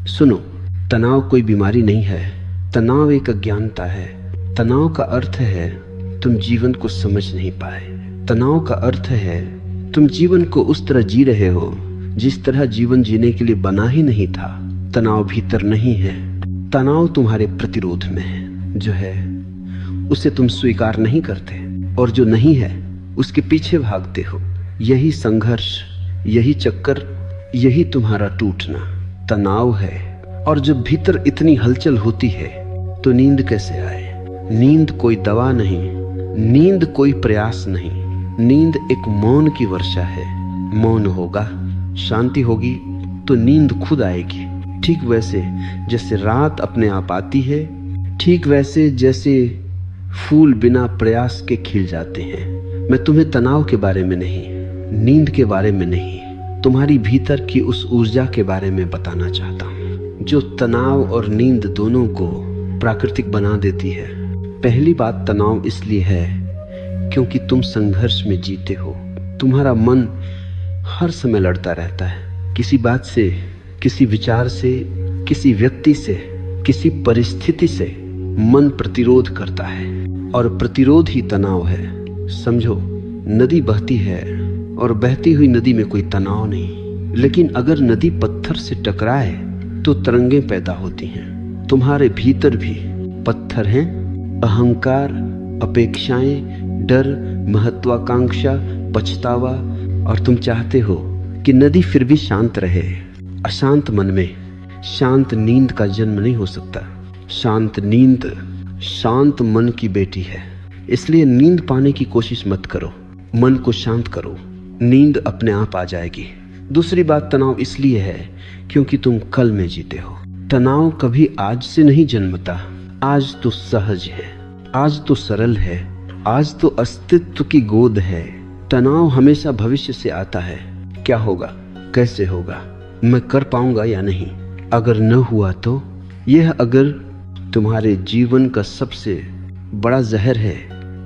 सुनो, तनाव कोई बीमारी नहीं है, तनाव एक अज्ञानता है। तनाव का अर्थ है तुम जीवन को समझ नहीं पाए। तनाव का अर्थ है तुम जीवन को उस तरह जी रहे हो जिस तरह जीवन जीने के लिए बना ही नहीं था। तनाव भीतर नहीं है, तनाव तुम्हारे प्रतिरोध में है। जो है उसे तुम स्वीकार नहीं करते, और जो नहीं है उसके पीछे भागते हो। यही संघर्ष, यही चक्कर, यही तुम्हारा टूटना तनाव है। और जब भीतर इतनी हलचल होती है तो नींद कैसे आए? नींद कोई दवा नहीं, नींद कोई प्रयास नहीं। नींद एक मौन की वर्षा है। मौन होगा, शांति होगी तो नींद खुद आएगी। ठीक वैसे जैसे रात अपने आप आती है, ठीक वैसे जैसे फूल बिना प्रयास के खिल जाते हैं। मैं तुम्हें तनाव के बारे में नहीं, नींद के बारे में नहीं, तुम्हारी भीतर की उस ऊर्जा के बारे में बताना चाहता हूँ जो तनाव और नींद दोनों को प्राकृतिक बना देती है। पहली बात, तनाव इसलिए है क्योंकि तुम संघर्ष में जीते हो। तुम्हारा मन हर समय लड़ता रहता है, किसी बात से, किसी विचार से, किसी व्यक्ति से, किसी परिस्थिति से मन प्रतिरोध करता है, और प्रतिरोध ही तनाव है। समझो, नदी बहती है और बहती हुई नदी में कोई तनाव नहीं, लेकिन अगर नदी पत्थर से टकराए तो तरंगें पैदा होती हैं। तुम्हारे भीतर भी पत्थर हैं, अहंकार, अपेक्षाएं, डर, महत्वाकांक्षा, पछतावा, और तुम चाहते हो कि नदी फिर भी शांत रहे। अशांत मन में शांत नींद का जन्म नहीं हो सकता। शांत नींद शांत मन की बेटी है। इसलिए नींद पाने की कोशिश मत करो, मन को शांत करो, नींद अपने आप आ जाएगी। दूसरी बात, तनाव इसलिए है क्योंकि तुम कल में जीते हो। तनाव कभी आज से नहीं जन्मता। आज तो सहज है, आज तो सरल है, आज तो अस्तित्व की गोद है। तनाव हमेशा भविष्य से आता है। क्या होगा, कैसे होगा, मैं कर पाऊंगा या नहीं, अगर न हुआ तो। यह अगर तुम्हारे जीवन का सबसे बड़ा जहर है।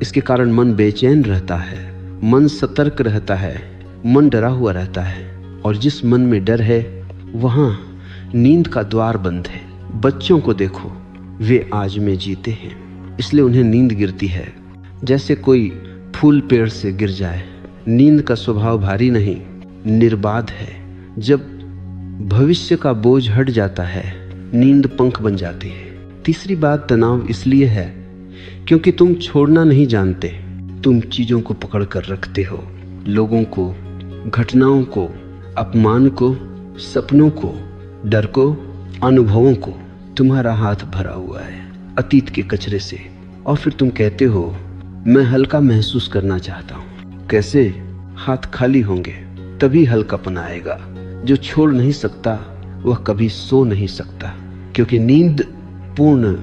इसके कारण मन बेचैन रहता है, मन सतर्क रहता है, मन डरा हुआ रहता है, और जिस मन में डर है वहां नींद का द्वार बंद है। बच्चों को देखो, वे आज में जीते हैं, इसलिए उन्हें नींद गिरती है। जैसे कोई फूल पेड़ से गिर जाए। नींद का स्वभाव भारी नहीं, निर्बाध है। जब भविष्य का बोझ हट जाता है, नींद पंख बन जाती है। तीसरी बात, तनाव इसलिए है क्योंकि तुम छोड़ना नहीं जानते। तुम चीजों को पकड़ कर रखते हो, लोगों को, घटनाओं को, अपमान को, सपनों को, डर को, अनुभवों को। तुम्हारा हाथ भरा हुआ है अतीत के कचरे से, और फिर तुम कहते हो मैं हल्का महसूस करना चाहता हूँ। कैसे? हाथ खाली होंगे तभी हल्कापन आएगा। जो छोड़ नहीं सकता वह कभी सो नहीं सकता, क्योंकि नींद पूर्ण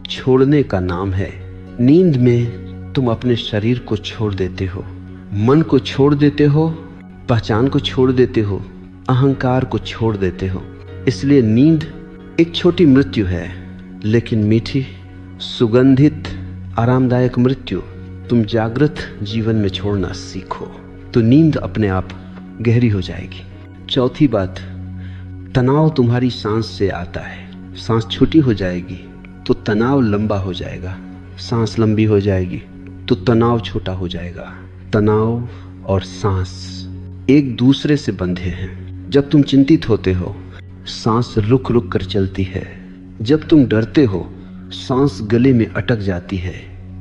छोड़ने का नाम है। नींद में तुम अपने शरीर को छोड़ देते हो, मन को छोड़ देते हो, पहचान को छोड़ देते हो, अहंकार को छोड़ देते हो। इसलिए नींद एक छोटी मृत्यु है, लेकिन मीठी, सुगंधित, आरामदायक मृत्यु। तुम जागृत जीवन में छोड़ना सीखो तो नींद अपने आप गहरी हो जाएगी। चौथी बात, तनाव तुम्हारी सांस से आता है। सांस छोटी हो जाएगी तो तनाव लंबा हो जाएगा, सांस लंबी हो जाएगी तो तनाव छोटा हो जाएगा। तनाव और सांस एक दूसरे से बंधे हैं। जब तुम चिंतित होते हो, सांस रुक रुक कर चलती है। जब तुम डरते हो, सांस गले में अटक जाती है।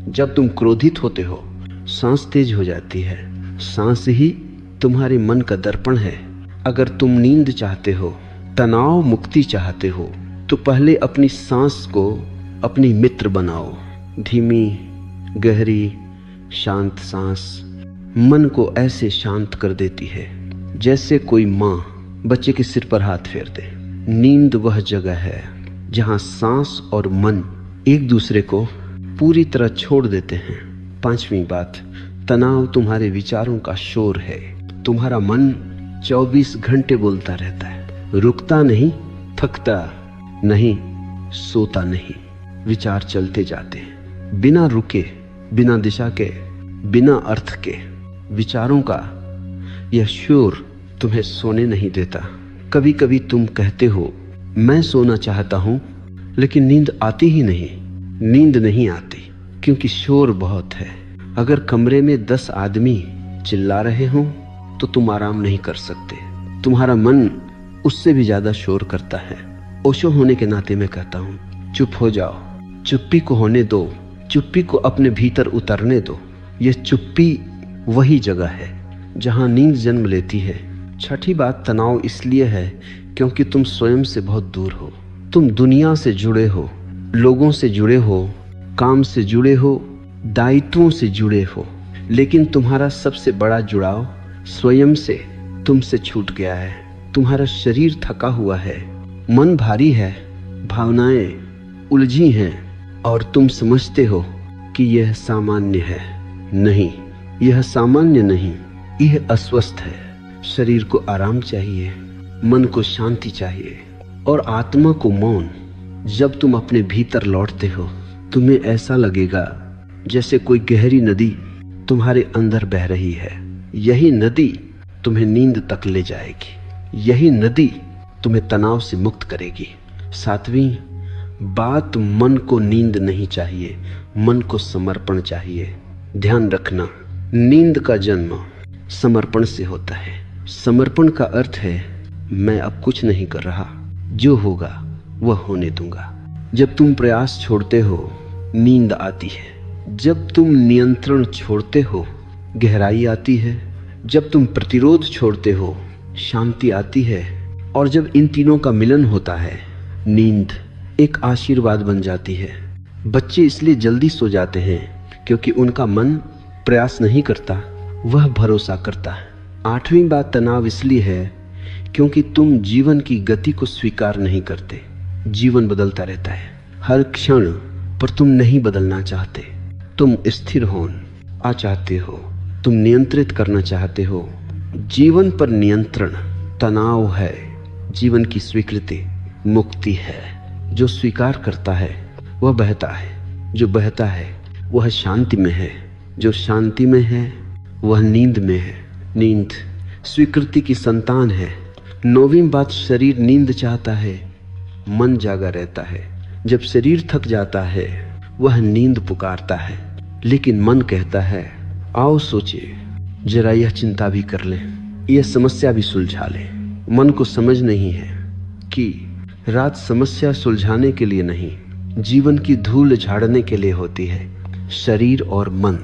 जब तुम क्रोधित होते हो, सांस तेज हो जाती है। सांस ही तुम्हारे मन का दर्पण है। अगर तुम नींद चाहते हो, तनाव मुक्ति चाहते हो, तो पहले अपनी सांस को अपनी मित्र बनाओ। धीमी, गहरी, शांत सांस मन को ऐसे शांत कर देती है जैसे कोई माँ बच्चे के सिर पर हाथ फेर दे। नींद वह जगह है जहाँ सांस और मन एक दूसरे को पूरी तरह छोड़ देते हैं। पांचवी बात, तनाव तुम्हारे विचारों का शोर है। तुम्हारा मन 24 घंटे बोलता रहता है, रुकता नहीं, थकता नहीं, सोता नहीं। विचार चलते जाते हैं बिना रुके, बिना दिशा के, बिना अर्थ के। विचारों का यह शोर तुम्हें सोने नहीं देता। कभी कभी तुम कहते हो मैं सोना चाहता हूं लेकिन नींद आती ही नहीं। नींद नहीं आती क्योंकि शोर बहुत है। अगर कमरे में 10 आदमी चिल्ला रहे हों तो तुम आराम नहीं कर सकते। तुम्हारा मन उससे भी ज्यादा शोर करता है। ओशो होने के नाते मैं कहता हूं, चुप हो जाओ, चुप्पी को होने दो, चुप्पी को अपने भीतर उतरने दो। यह चुप्पी वही जगह है जहां नींद जन्म लेती है। छठी बात, तनाव इसलिए है क्योंकि तुम स्वयं से बहुत दूर हो। तुम दुनिया से जुड़े हो, लोगों से जुड़े हो, काम से जुड़े हो, दायित्वों से जुड़े हो, लेकिन तुम्हारा सबसे बड़ा जुड़ाव स्वयं से तुमसे छूट गया है। तुम्हारा शरीर थका हुआ है, मन भारी है, भावनाएं उलझी हैं और तुम समझते हो कि यह सामान्य है। नहीं, यह सामान्य नहीं, यह अस्वस्थ है। शरीर को आराम चाहिए, मन को शांति चाहिए और आत्मा को मौन। जब तुम अपने भीतर लौटते हो तुम्हें ऐसा लगेगा जैसे कोई गहरी नदी तुम्हारे अंदर बह रही है। यही नदी तुम्हें नींद तक ले जाएगी। यही नदी तुम्हें तनाव से मुक्त करेगी। 7वीं बात, मन को नींद नहीं चाहिए, मन को समर्पण चाहिए। ध्यान रखना, नींद का जन्म समर्पण से होता है। समर्पण का अर्थ है मैं अब कुछ नहीं कर रहा, जो होगा वह होने दूंगा। जब तुम प्रयास छोड़ते हो नींद आती है। जब तुम नियंत्रण छोड़ते हो गहराई आती है। जब तुम प्रतिरोध छोड़ते हो शांति आती है। और जब इन तीनों का मिलन होता है नींद एक आशीर्वाद बन जाती है। बच्चे इसलिए जल्दी सो जाते हैं क्योंकि उनका मन प्रयास नहीं करता, वह भरोसा करता है। 8वीं बात, तनाव इसलिए है क्योंकि तुम जीवन की गति को स्वीकार नहीं करते। जीवन बदलता रहता है हर क्षण, पर तुम नहीं बदलना चाहते। तुम स्थिर होना चाहते हो, तुम नियंत्रित करना चाहते हो। जीवन पर नियंत्रण तनाव है, जीवन की स्वीकृति मुक्ति है। जो स्वीकार करता है वह बहता है, जो बहता है वह शांति में है, जो शांति में है वह नींद में है। नींद स्वीकृति की संतान है। 9वीं बात, शरीर नींद चाहता है, मन जागा रहता है। जब शरीर थक जाता है वह नींद पुकारता है, लेकिन मन कहता है आओ सोचिए, जरा यह चिंता भी कर लें, यह समस्या भी सुलझा लें। मन को समझ नहीं है कि रात समस्या सुलझाने के लिए नहीं, जीवन की धूल झाड़ने के लिए होती है। शरीर और मन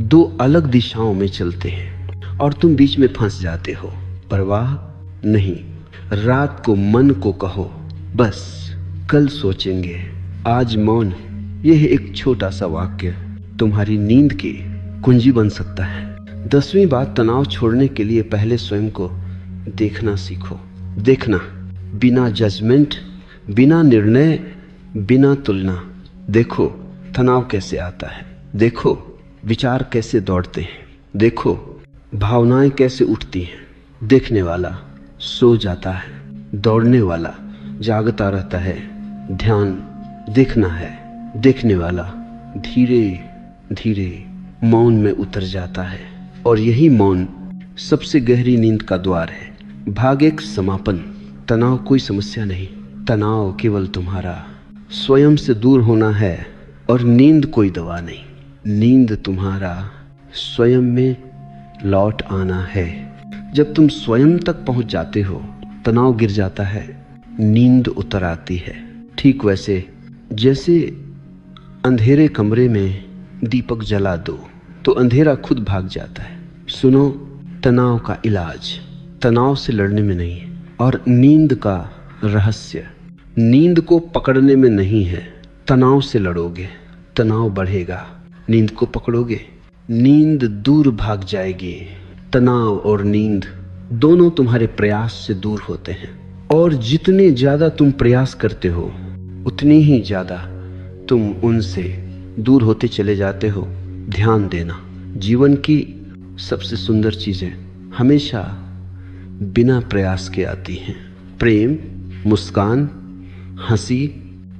2 अलग दिशाओं में चलते हैं और तुम बीच में फंस जाते हो। परवाह नहीं, रात को मन को कहो बस कल सोचेंगे, आज मौन। यह एक छोटा सा वाक्य तुम्हारी नींद की कुंजी बन सकता है। 10वीं बात, तनाव छोड़ने के लिए पहले स्वयं को देखना सीखो। देखना, बिना जजमेंट, बिना निर्णय, बिना तुलना। देखो तनाव कैसे आता है, देखो विचार कैसे दौड़ते हैं, देखो भावनाएं कैसे उठती हैं। देखने वाला सो जाता है, दौड़ने वाला जागता रहता है। ध्यान देखना है, देखने वाला धीरे धीरे मौन में उतर जाता है और यही मौन सबसे गहरी नींद का द्वार है। भाग 1, समापन। तनाव कोई समस्या नहीं, तनाव केवल तुम्हारा स्वयं से दूर होना है और नींद कोई दवा नहीं। नींद तुम्हारा स्वयं में लौट आना है। जब तुम स्वयं तक पहुंच जाते हो तनाव गिर जाता है, नींद उतर आती है। ठीक वैसे जैसे अंधेरे कमरे में दीपक जला दो तो अंधेरा खुद भाग जाता है। सुनो, तनाव का इलाज तनाव से लड़ने में नहीं है और नींद का रहस्य नींद को पकड़ने में नहीं है। तनाव से लड़ोगे तनाव बढ़ेगा, नींद को पकड़ोगे नींद दूर भाग जाएगी। तनाव और नींद दोनों तुम्हारे प्रयास से दूर होते हैं और जितने ज्यादा तुम प्रयास करते हो उतनी ही ज्यादा तुम उनसे दूर होते चले जाते हो। ध्यान देना, जीवन की सबसे सुंदर चीजें हमेशा बिना प्रयास के आती हैं। प्रेम, मुस्कान, हंसी,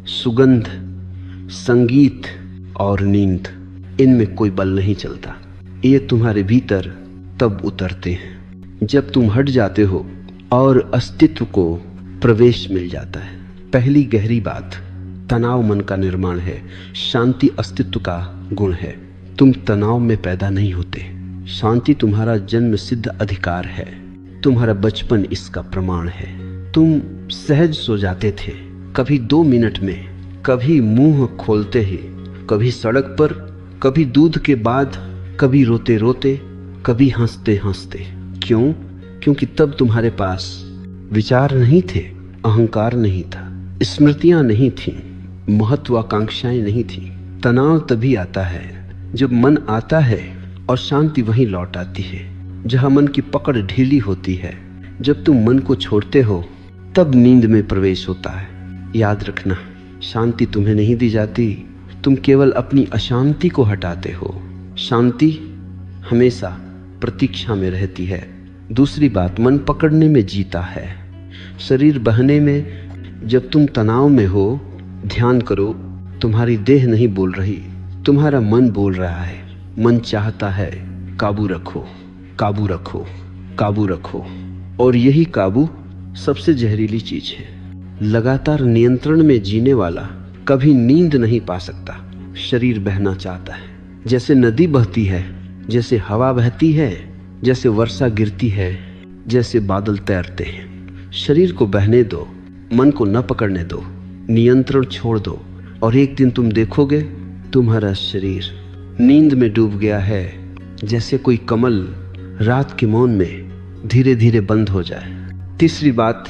सुगंध, संगीत और नींद, इनमें कोई बल नहीं चलता। ये तुम्हारे भीतर तब उतरते हैं जब तुम हट जाते हो और अस्तित्व को प्रवेश मिल जाता है। पहली गहरी बात, तनाव मन का निर्माण है, शांति अस्तित्व का गुण है। तुम तनाव में पैदा नहीं होते। शांति तुम्हारा जन्म सिद्ध अधिकार है। तुम्हारा बचपन इसका प्रमाण है। तुम सहज सो जाते थे, कभी 2 मिनट में, कभी मुंह खोलते ही, कभी सड़क पर, कभी दूध के बाद, कभी रोते रोते, कभी हंसते हंसते। क्यों? क्योंकि तब तुम्हारे पास विचार नहीं थे, अहंकार नहीं था, स्मृतियां नहीं थीं, महत्वाकांक्षाएं नहीं थीं। तनाव तभी आता है जब मन आता है और शांति वहीं लौट आती है। जहां मन की पकड़ ढीली होती है, जब तुम मन को छोड़ते हो, तब नींद में प्रवेश होता है। याद रखना, शांति तुम्हें नहीं दी जाती, तुम केवल अपनी अशांति को हटाते हो। शांति हमेशा प्रतीक्षा में रहती है। दूसरी बात, मन पकड़ने में जीता है, शरीर बहने में। जब तुम तनाव में हो, ध्यान करो, तुम्हारी देह नहीं बोल रही, तुम्हारा मन बोल रहा है। मन चाहता है काबू रखो, काबू रखो, काबू रखो। और यही काबू सबसे जहरीली चीज है। लगातार नियंत्रण में जीने वाला कभी नींद नहीं पा सकता। शरीर बहना चाहता है, जैसे नदी बहती है, जैसे हवा बहती है, जैसे वर्षा गिरती है, जैसे बादल तैरते हैं। शरीर को बहने दो, मन को न पकड़ने दो, नियंत्रण छोड़ दो, और एक दिन तुम देखोगे तुम्हारा शरीर नींद में डूब गया है, जैसे कोई कमल रात के मौन में धीरे धीरे बंद हो जाए। तीसरी बात,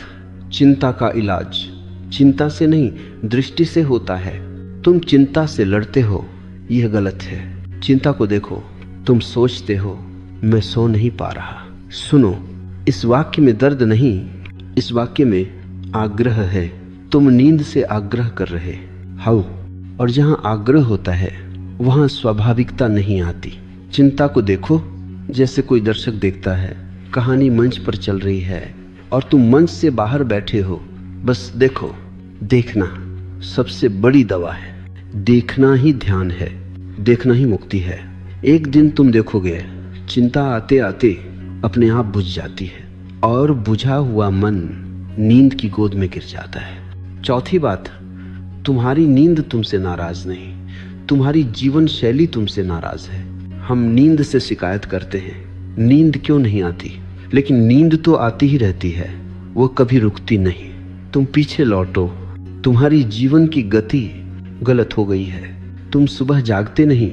चिंता का इलाज चिंता से नहीं, दृष्टि से होता है। तुम चिंता से लड़ते हो, यह गलत है। चिंता को देखो, तुम सोचते हो मैं सो नहीं पा रहा। सुनो, इस वाक्य में दर्द नहीं, इस वाक्य में आग्रह है। तुम नींद से आग्रह कर रहे हो, और जहां आग्रह होता है वहां स्वाभाविकता नहीं आती। चिंता को देखो जैसे कोई दर्शक देखता है, कहानी मंच पर चल रही है और तुम मंच से बाहर बैठे हो। बस देखो, देखना सबसे बड़ी दवा है। देखना ही ध्यान है, देखना ही मुक्ति है। एक दिन तुम देखोगे चिंता आते आते अपने आप बुझ जाती है और बुझा हुआ मन नींद की गोद में गिर जाता है। चौथी बात, तुम्हारी नींद तुमसे नाराज नहीं, तुम्हारी जीवन शैली तुमसे नाराज है। हम नींद से शिकायत करते हैं, नींद क्यों नहीं आती, लेकिन नींद तो आती ही रहती है, वो कभी रुकती नहीं। तुम पीछे लौटो, तुम्हारी जीवन की गति गलत हो गई है। तुम सुबह जागते नहीं,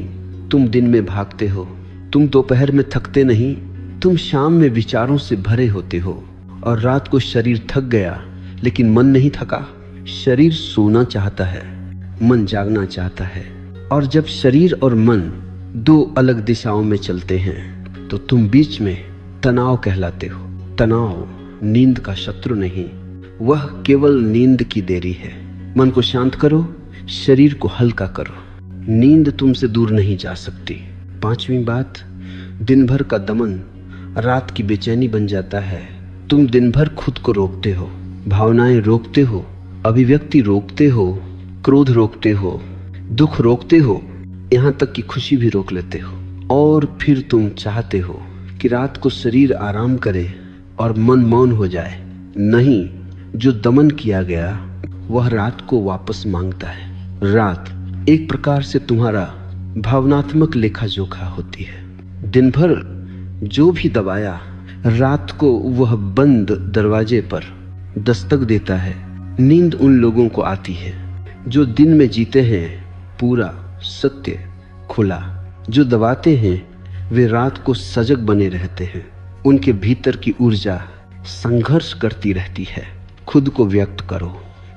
तुम दिन में भागते हो। तुम दोपहर में थकते नहीं, तुम शाम में विचारों से भरे होते हो। और रात को शरीर थक गया लेकिन मन नहीं थका। शरीर सोना चाहता है, मन जागना चाहता है। और जब शरीर और मन 2 अलग दिशाओं में चलते हैं तो तुम बीच में तनाव कहलाते हो। तनाव नींद का शत्रु नहीं, वह केवल नींद की देरी है। मन को शांत करो, शरीर को हल्का करो, नींद तुमसे दूर नहीं जा सकती। 5वीं बात, दिन भर का दमन रात की बेचैनी बन जाता है। तुम दिन भर खुद को रोकते हो, भावनाएं रोकते हो, अभिव्यक्ति रोकते हो, क्रोध रोकते हो, दुख रोकते हो, यहाँ तक कि खुशी भी रोक लेते हो। और फिर तुम चाहते हो कि रात को शरीर आराम करे और मन मौन हो जाए। नहीं, जो दमन किया गया वह रात को वापस मांगता है। रात एक प्रकार से तुम्हारा भावनात्मक लेखा जोखा होती है। दिन भर जो भी दबाया, रात को वह बंद दरवाजे पर दस्तक देता है। नींद उन लोगों को आती है जो दिन में जीते हैं पूरा सत्य खुला। जो दबाते हैं वे रात को सजग बने रहते हैं। उनके भीतर की ऊर्जा संघर्ष करती रहती है। खुद को व्यक्त करो,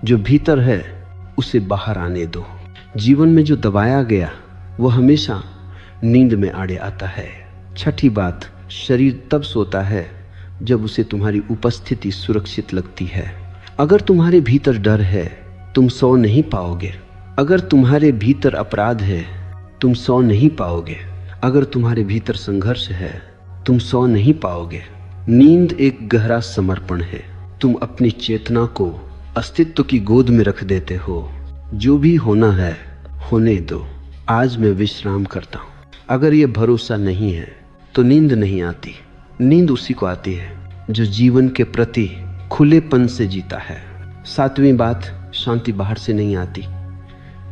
जो भीतर है उसे बाहर आने दो। जीवन में जो दबाया गया वो हमेशा नींद में आड़े आता है। 6ठी बात, शरीर तब सोता है जब उसे तुम्हारी उपस्थिति सुरक्षित लगती है। अगर तुम्हारे भीतर डर है तुम सो नहीं पाओगे। अगर तुम्हारे भीतर अपराध है तुम सो नहीं पाओगे। अगर तुम्हारे भीतर संघर्ष है तुम सो नहीं पाओगे। नींद एक गहरा समर्पण है। तुम अपनी चेतना को अस्तित्व की गोद में रख देते हो। जो भी होना है होने दो, आज मैं विश्राम करता हूँ। अगर ये भरोसा नहीं है तो नींद नहीं आती। नींद उसी को आती है जो जीवन के प्रति खुलेपन से जीता है। 7वीं बात, शांति बाहर से नहीं आती,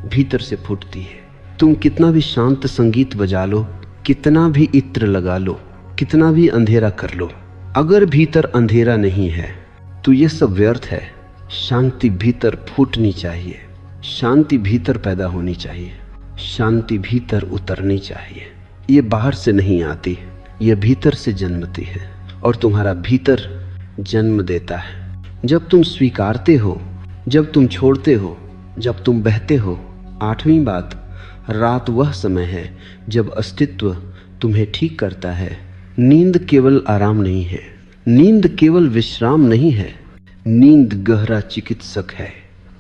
भीतर से फूटती है। तुम कितना भी शांत संगीत बजा लो, कितना भी इत्र लगा लो, कितना भी अंधेरा कर लो, अगर भीतर अंधेरा नहीं है तो ये सब व्यर्थ है। शांति भीतर फूटनी चाहिए, शांति भीतर पैदा होनी चाहिए, शांति भीतर उतरनी चाहिए। ये बाहर से नहीं आती, ये भीतर से जन्मती है और तुम्हारा भीतर जन्म देता है। जब तुम स्वीकारते हो, जब तुम छोड़ते हो, जब तुम बहते हो। 8वीं बात, रात वह समय है जब अस्तित्व तुम्हें ठीक करता है। नींद केवल आराम नहीं है, नींद केवल विश्राम नहीं है, नींद गहरा चिकित्सक है।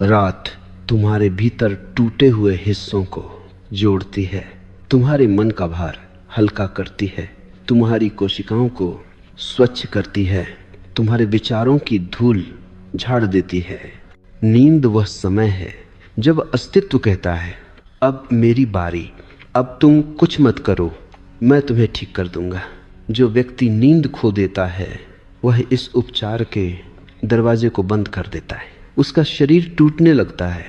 रात तुम्हारे भीतर टूटे हुए हिस्सों को जोड़ती है, तुम्हारे मन का भार हल्का करती है, तुम्हारी कोशिकाओं को स्वच्छ करती है, तुम्हारे विचारों की धूल झाड़ देती है। नींद वह समय है जब अस्तित्व कहता है, अब मेरी बारी, अब तुम कुछ मत करो, मैं तुम्हें ठीक कर दूंगा। जो व्यक्ति नींद खो देता है वह इस उपचार के दरवाजे को बंद कर देता है। उसका शरीर टूटने लगता है,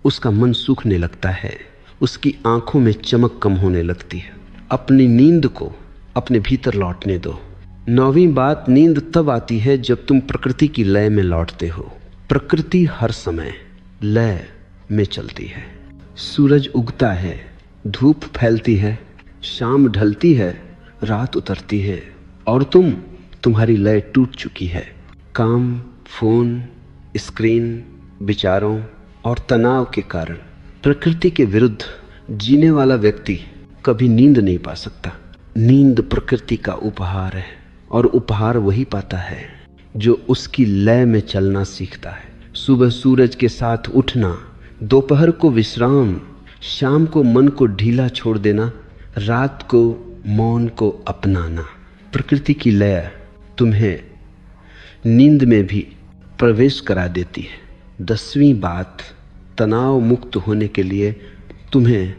उसका मन सूखने लगता है, उसकी आंखों में चमक कम होने लगती है। अपनी नींद को अपने भीतर लौटने दो। 9वीं बात, नींद तब आती है जब तुम प्रकृति की लय में लौटते हो। प्रकृति हर समय लय में चलती है। सूरज उगता है, धूप फैलती है, शाम ढलती है, रात उतरती है और तुम्हारी लय टूट चुकी है। काम, फोन, स्क्रीन, विचारों और तनाव के कारण प्रकृति के विरुद्ध जीने वाला व्यक्ति कभी नींद नहीं पा सकता। नींद प्रकृति का उपहार है और उपहार वही पाता है जो उसकी लय में चलना सीखता है। सुबह सूरज के साथ उठना, दोपहर को विश्राम, शाम को मन को ढीला छोड़ देना, रात को मौन को अपनाना। प्रकृति की लय तुम्हें नींद में भी प्रवेश करा देती है। 10वीं बात, तनाव मुक्त होने के लिए तुम्हें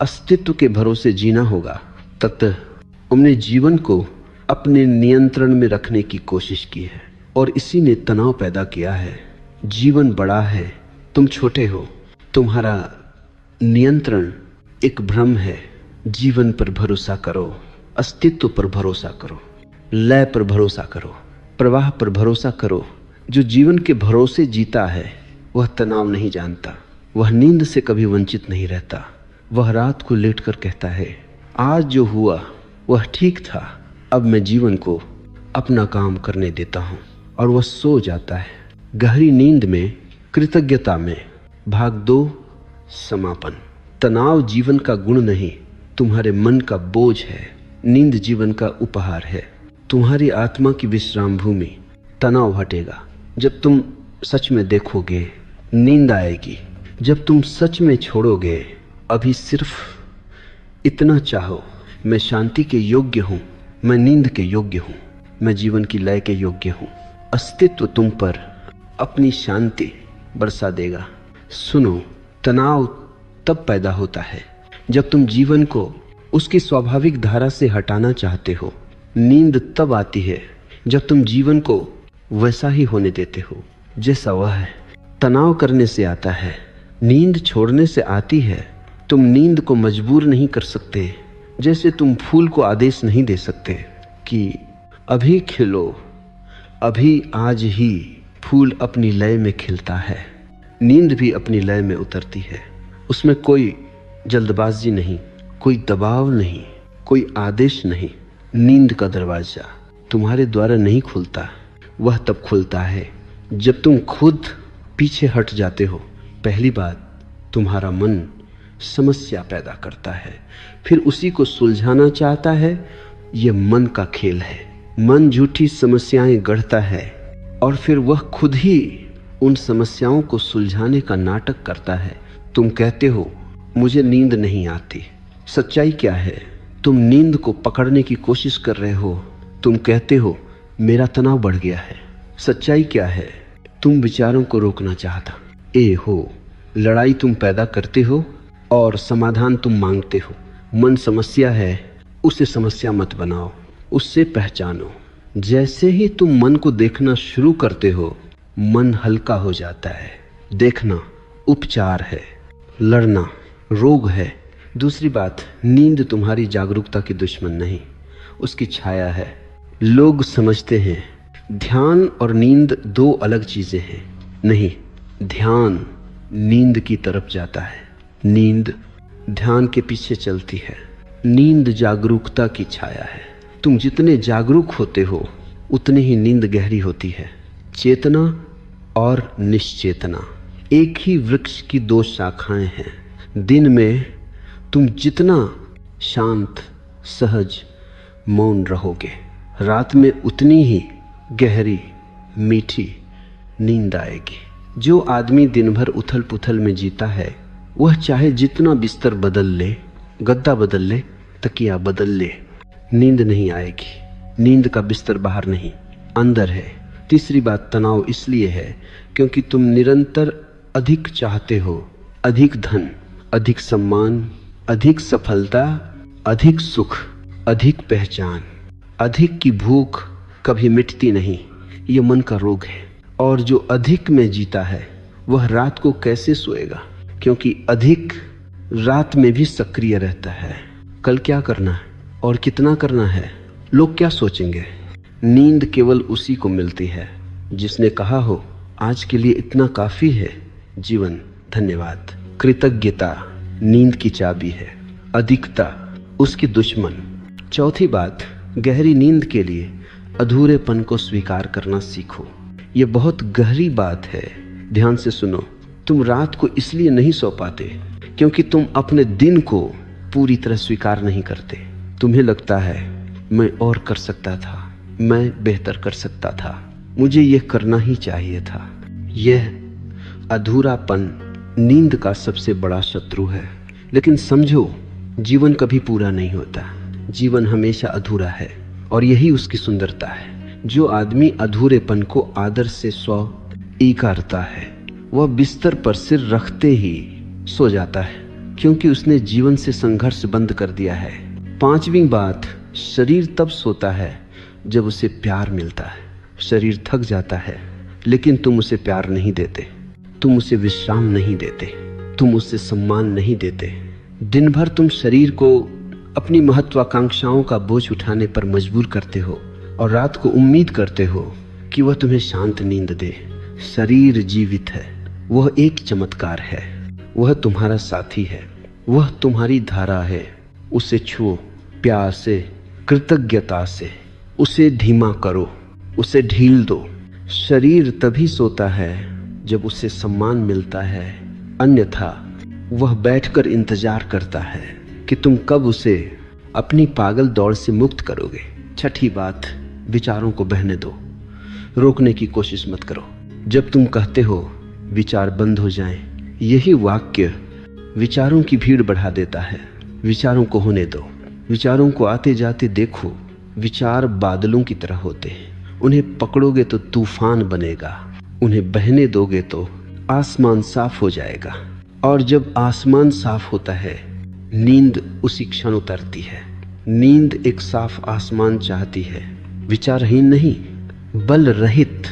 अस्तित्व के भरोसे जीना होगा। ततः तुमने जीवन को अपने नियंत्रण में रखने की कोशिश की है और इसी ने तनाव पैदा किया है। जीवन बड़ा है, तुम छोटे हो, तुम्हारा नियंत्रण एक भ्रम है। जीवन पर भरोसा करो, अस्तित्व पर भरोसा करो, लय पर भरोसा करो, प्रवाह पर भरोसा करो। जो जीवन के भरोसे जीता है वह तनाव नहीं जानता, वह नींद से कभी वंचित नहीं रहता। वह रात को लेटकर कहता है, आज जो हुआ वह ठीक था, अब मैं जीवन को अपना काम करने देता हूँ। और वह सो जाता है। गहरी नींद में, कृतज्ञता में। भाग 2, समापन। तनाव जीवन का गुण नहीं, तुम्हारे मन का बोझ है। नींद जीवन का उपहार है, तुम्हारी आत्मा की विश्राम भूमि। तनाव हटेगा जब तुम सच में देखोगे, नींद आएगी जब तुम सच में छोड़ोगे। अभी सिर्फ इतना चाहो, मैं शांति के योग्य हूँ, मैं नींद के योग्य हूँ, मैं जीवन की लय के योग्य हूँ। अस्तित्व तुम पर अपनी शांति बरसा देगा। सुनो, तनाव तब पैदा होता है जब तुम जीवन को उसकी स्वाभाविक धारा से हटाना चाहते हो। नींद तब आती है जब तुम जीवन को वैसा ही होने देते हो जैसा वह है। तनाव करने से आता है, नींद छोड़ने से आती है। तुम नींद को मजबूर नहीं कर सकते, जैसे तुम फूल को आदेश नहीं दे सकते कि अभी खिलो, अभी आज ही। फूल अपनी लय में खिलता है, नींद भी अपनी लय में उतरती है। उसमें कोई जल्दबाजी नहीं, कोई दबाव नहीं, कोई आदेश नहीं। नींद का दरवाजा तुम्हारे द्वारा नहीं खुलता, वह तब खुलता है जब तुम खुद पीछे हट जाते हो। पहली बात, तुम्हारा मन समस्या पैदा करता है, फिर उसी को सुलझाना चाहता है। यह मन का खेल है। मन झूठी समस्याएं गढ़ता है और फिर वह खुद ही उन समस्याओं को सुलझाने का नाटक करता है। तुम कहते हो मुझे नींद नहीं आती। सच्चाई क्या है? तुम नींद को पकड़ने की कोशिश कर रहे हो। तुम कहते हो मेरा तनाव बढ़ गया है। सच्चाई क्या है? तुम विचारों को रोकना चाहता हो। लड़ाई तुम पैदा करते हो और समाधान तुम मांगते हो। मन समस्या है, उसे समस्या मत बनाओ, उससे पहचानो। जैसे ही तुम मन को देखना शुरू करते हो, मन हल्का हो जाता है। देखना, उपचार है, लड़ना, रोग है। दूसरी बात, नींद तुम्हारी जागरूकता की दुश्मन नहीं, उसकी छाया है। लोग समझते हैं ध्यान और नींद दो अलग चीजें हैं। नहीं, ध्यान नींद की तरफ जाता है, नींद ध्यान के पीछे चलती है। नींद जागरूकता की छाया है। तुम जितने जागरूक होते हो उतनी ही नींद गहरी होती है। चेतना और निश्चेतना एक ही वृक्ष की दो शाखाएं हैं। दिन में तुम जितना शांत, सहज, मौन रहोगे, रात में उतनी ही गहरी, मीठी नींद आएगी। जो आदमी दिन भर उथल पुथल में जीता है, वह चाहे जितना बिस्तर बदल ले, गद्दा बदल ले, तकिया बदल ले, नींद नहीं आएगी। नींद का बिस्तर बाहर नहीं, अंदर है। तीसरी बात, तनाव इसलिए है क्योंकि तुम निरंतर अधिक चाहते हो, अधिक धन, अधिक सम्मान, अधिक सफलता, अधिक सुख, अधिक पहचान। अधिक की भूख कभी मिटती नहीं, ये मन का रोग है। और जो अधिक में जीता है वह रात को कैसे सोएगा, क्योंकि अधिक रात में भी सक्रिय रहता है। कल क्या करना है और कितना करना है, लोग क्या सोचेंगे। नींद केवल उसी को मिलती है जिसने कहा हो आज के लिए इतना काफी है, जीवन धन्यवाद। कृतज्ञता नींद की चाबी है, अधिकता उसकी दुश्मन। चौथी बात, गहरी नींद के लिए अधूरेपन को स्वीकार करना सीखो। यह बहुत गहरी बात है, ध्यान से सुनो। तुम रात को इसलिए नहीं सो पाते क्योंकि तुम अपने दिन को पूरी तरह स्वीकार नहीं करते। तुम्हें लगता है मैं और कर सकता था, मैं बेहतर कर सकता था, मुझे यह करना ही चाहिए था। यह अधूरापन नींद का सबसे बड़ा शत्रु है। लेकिन समझो, जीवन कभी पूरा नहीं होता, जीवन हमेशा अधूरा है और यही उसकी सुंदरता है। जो आदमी अधूरेपन को आदर से स्वीकारता है वह बिस्तर पर सिर रखते ही सो जाता है, क्योंकि उसने जीवन से संघर्ष बंद कर दिया है। पांचवी बात, शरीर तब सोता है जब उसे प्यार मिलता है। शरीर थक जाता है लेकिन तुम उसे प्यार नहीं देते, तुम उसे विश्राम नहीं देते, तुम उसे सम्मान नहीं देते। दिन भर तुम शरीर को अपनी महत्वाकांक्षाओं का बोझ उठाने पर मजबूर करते हो और रात को उम्मीद करते हो कि वह तुम्हें शांत नींद दे। शरीर जीवित है, वह एक चमत्कार है, वह तुम्हारा साथी है, वह तुम्हारी धारा है। उसे छुओ प्यार से, कृतज्ञता से, उसे धीमा करो, उसे ढील दो। शरीर तभी सोता है जब उसे सम्मान मिलता है, अन्यथा वह बैठकर इंतजार करता है कि तुम कब उसे अपनी पागल दौड़ से मुक्त करोगे। छठी बात, विचारों को बहने दो, रोकने की कोशिश मत करो। जब तुम कहते हो विचार बंद हो जाएं, यही वाक्य विचारों की भीड़ बढ़ा देता है। विचारों को होने दो, विचारों को आते जाते देखो। विचार बादलों की तरह होते हैं, उन्हें पकड़ोगे तो तूफान बनेगा, उन्हें बहने दोगे तो आसमान साफ हो जाएगा। और जब आसमान साफ होता है, नींद उसी क्षण उतरती है। नींद एक साफ आसमान चाहती है, विचारहीन नहीं, बल रहित।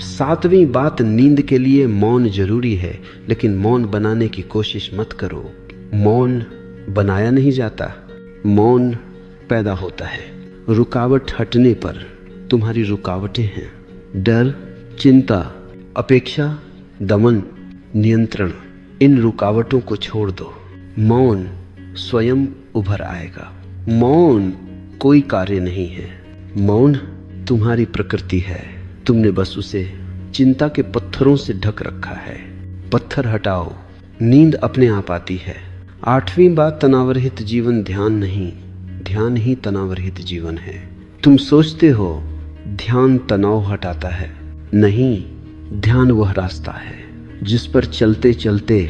सातवीं बात, नींद के लिए मौन जरूरी है, लेकिन मौन बनाने की कोशिश मत करो। मौन बनाया नहीं जाता, मौन पैदा होता है। रुकावट हटने पर तुम्हारी रुकावटें हैं डर, चिंता, अपेक्षा, दमन, नियंत्रण। इन रुकावटों को छोड़ दो, मौन स्वयं उभर आएगा। मौन कोई कार्य नहीं है, मौन तुम्हारी प्रकृति है। तुमने बस उसे चिंता के पत्थरों से ढक रखा है। पत्थर हटाओ, नींद अपने आप आती है। आठवीं बात, तनावरहित जीवन ध्यान नहीं, ध्यान ही तनावरहित जीवन है। तुम सोचते हो ध्यान तनाव हटाता है, नहीं, ध्यान वह रास्ता है जिस पर चलते चलते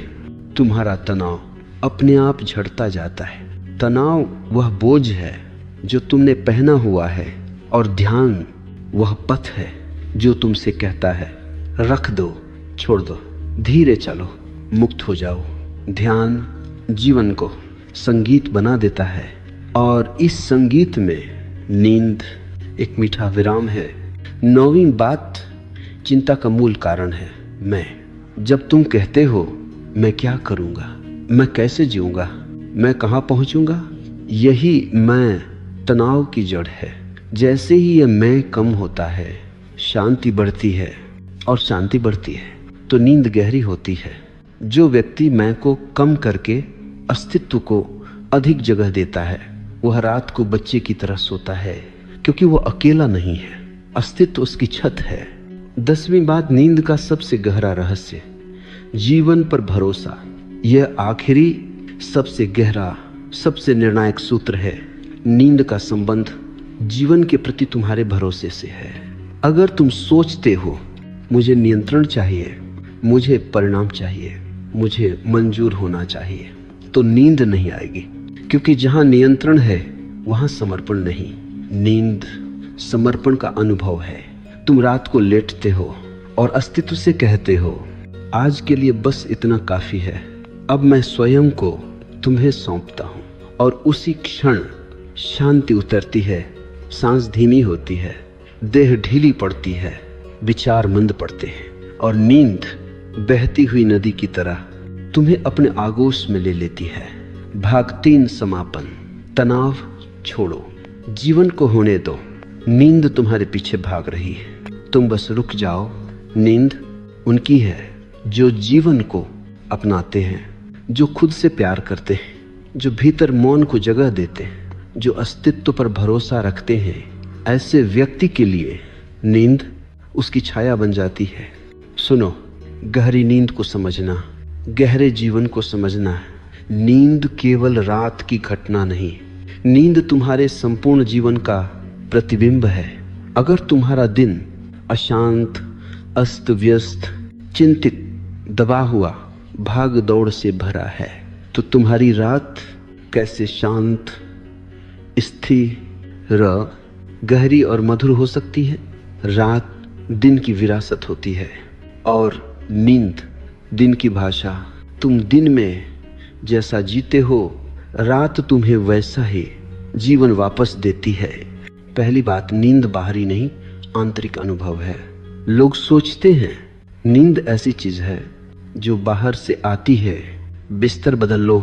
तुम्हारा तनाव अपने आप झड़ता जाता है। तनाव वह बोझ है जो तुमने पहना हुआ है और ध्यान वह पथ है जो तुमसे कहता है रख दो, छोड़ दो, धीरे चलो, मुक्त हो जाओ। ध्यान जीवन को संगीत बना देता है और इस संगीत में नींद एक मीठा विराम है। नौवीं बात, चिंता का मूल कारण है मैं। जब तुम कहते हो मैं क्या करूंगा, मैं कैसे जीऊंगा, मैं कहाँ पहुंचूंगा। यही मैं तनाव की जड़ है। जैसे ही यह मैं कम होता है, शांति बढ़ती है, और शांति बढ़ती है तो नींद गहरी होती है। जो व्यक्ति मैं को कम करके अस्तित्व को अधिक जगह देता है, वह रात को बच्चे की तरह सोता है, क्योंकि वो अकेला नहीं है, अस्तित्व उसकी छत है। 10वीं बात, नींद का सबसे गहरा रहस्य, जीवन पर भरोसा। यह आखिरी सबसे गहरा, सबसे निर्णायक सूत्र है। नींद का संबंध जीवन के प्रति तुम्हारे भरोसे से है। अगर तुम सोचते हो मुझे नियंत्रण चाहिए, मुझे परिणाम चाहिए, मुझे मंजूर होना चाहिए, तो नींद नहीं आएगी, क्योंकि जहां नियंत्रण है वहां समर्पण नहीं। नींद समर्पण का अनुभव है। तुम रात को लेटते हो और अस्तित्व से कहते हो, आज के लिए बस इतना काफी है, अब मैं स्वयं को तुम्हें सौंपता हूं। और उसी क्षण शांति उतरती है, सांस धीमी होती है, देह ढीली पड़ती है, विचार मंद पड़ते हैं, और नींद बहती हुई नदी की तरह तुम्हें अपने आगोश में ले लेती है। भाग 3, समापन। तनाव छोड़ो, जीवन को होने दो। नींद तुम्हारे पीछे भाग रही है, तुम बस रुक जाओ। नींद उनकी है जो जीवन को अपनाते हैं, जो खुद से प्यार करते हैं, जो भीतर मौन को जगह देते हैं, जो अस्तित्व पर भरोसा रखते हैं। ऐसे व्यक्ति के लिए नींद उसकी छाया बन जाती है। सुनो, गहरी नींद को समझना, गहरे जीवन को समझना। नींद केवल रात की घटना नहीं, नींद तुम्हारे संपूर्ण जीवन का प्रतिबिंब है। अगर तुम्हारा दिन अशांत, अस्त व्यस्त, चिंतित, दबा हुआ, भाग दौड़ से भरा है, तो तुम्हारी रात कैसे शांत, स्थिर, गहरी और मधुर हो सकती है। रात दिन की विरासत होती है और नींद दिन की भाषा। तुम दिन में जैसा जीते हो, रात तुम्हें वैसा ही जीवन वापस देती है। पहली बात, नींद बाहरी नहीं, आंतरिक अनुभव है। लोग सोचते हैं नींद ऐसी चीज है जो बाहर से आती है। बिस्तर बदल लो,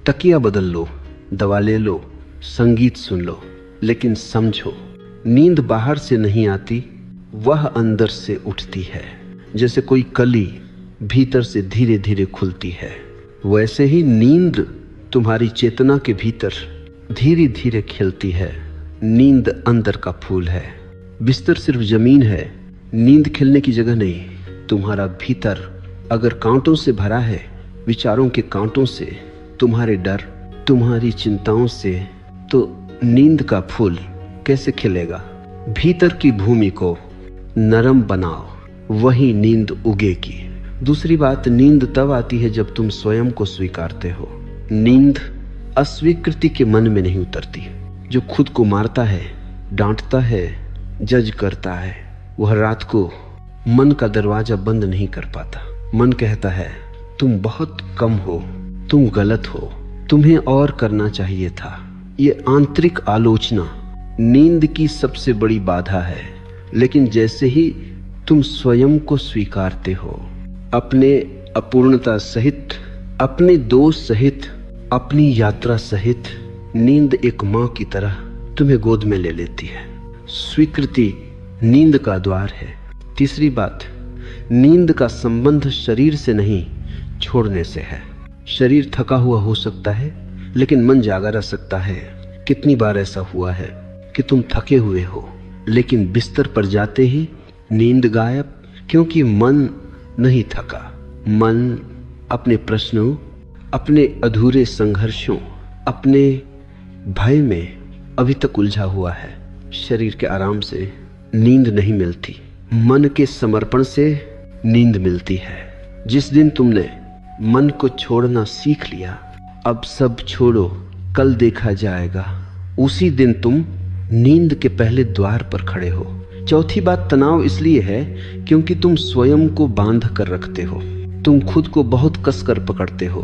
तकिया बदल लो, दवा ले लो, संगीत सुन लो, लेकिन समझो नींद बाहर से नहीं आती, वह अंदर से उठती है। जैसे कोई कली भीतर से धीरे धीरे खुलती है, वैसे ही नींद तुम्हारी चेतना के भीतर धीरे धीरे खिलती है। नींद अंदर का फूल है। बिस्तर सिर्फ जमीन है, नींद खिलने की जगह नहीं। तुम्हारा भीतर अगर कांटों से भरा है, विचारों के कांटों से, तुम्हारे डर, तुम्हारी चिंताओं से, तो नींद का फूल कैसे खिलेगा। भीतर की भूमि को नरम बनाओ, वही नींद उगेगी। दूसरी बात, नींद तब आती है जब तुम स्वयं को स्वीकारते हो। नींद अस्वीकृति के मन में नहीं उतरती। जो खुद को मारता है, डांटता है, जज करता है, वह रात को मन का दरवाजा बंद नहीं कर पाता। मन कहता है तुम बहुत कम हो, तुम गलत हो, तुम्हें और करना चाहिए था। ये आंतरिक आलोचना नींद की सबसे बड़ी बाधा है। लेकिन जैसे ही तुम स्वयं को स्वीकारते हो, अपने अपूर्णता सहित, अपने दोष सहित, अपनी यात्रा सहित, नींद एक मां की तरह तुम्हें गोद में ले लेती है। स्वीकृति नींद का द्वार है। तीसरी बात, नींद का संबंध शरीर से नहीं, छोड़ने से है। शरीर थका हुआ हो सकता है, लेकिन मन जागा रह सकता है। कितनी बार ऐसा हुआ है कि तुम थके हुए हो, लेकिन बिस्तर पर जाते ही नींद गायब, क्योंकि मन नहीं थका। मन अपने प्रश्नों, अपने अधूरे संघर्षों, अपने भय में अभी तक उलझा हुआ है। शरीर के आराम से नींद नहीं मिलती, मन के समर्पण से नींद मिलती है। जिस दिन तुमने मन को छोड़ना सीख लिया, अब सब छोड़ो, कल देखा जाएगा, उसी दिन तुम नींद के पहले द्वार पर खड़े हो। चौथी बात, तनाव इसलिए है क्योंकि तुम स्वयं को बांध कर रखते हो। तुम खुद को बहुत कसकर पकड़ते हो।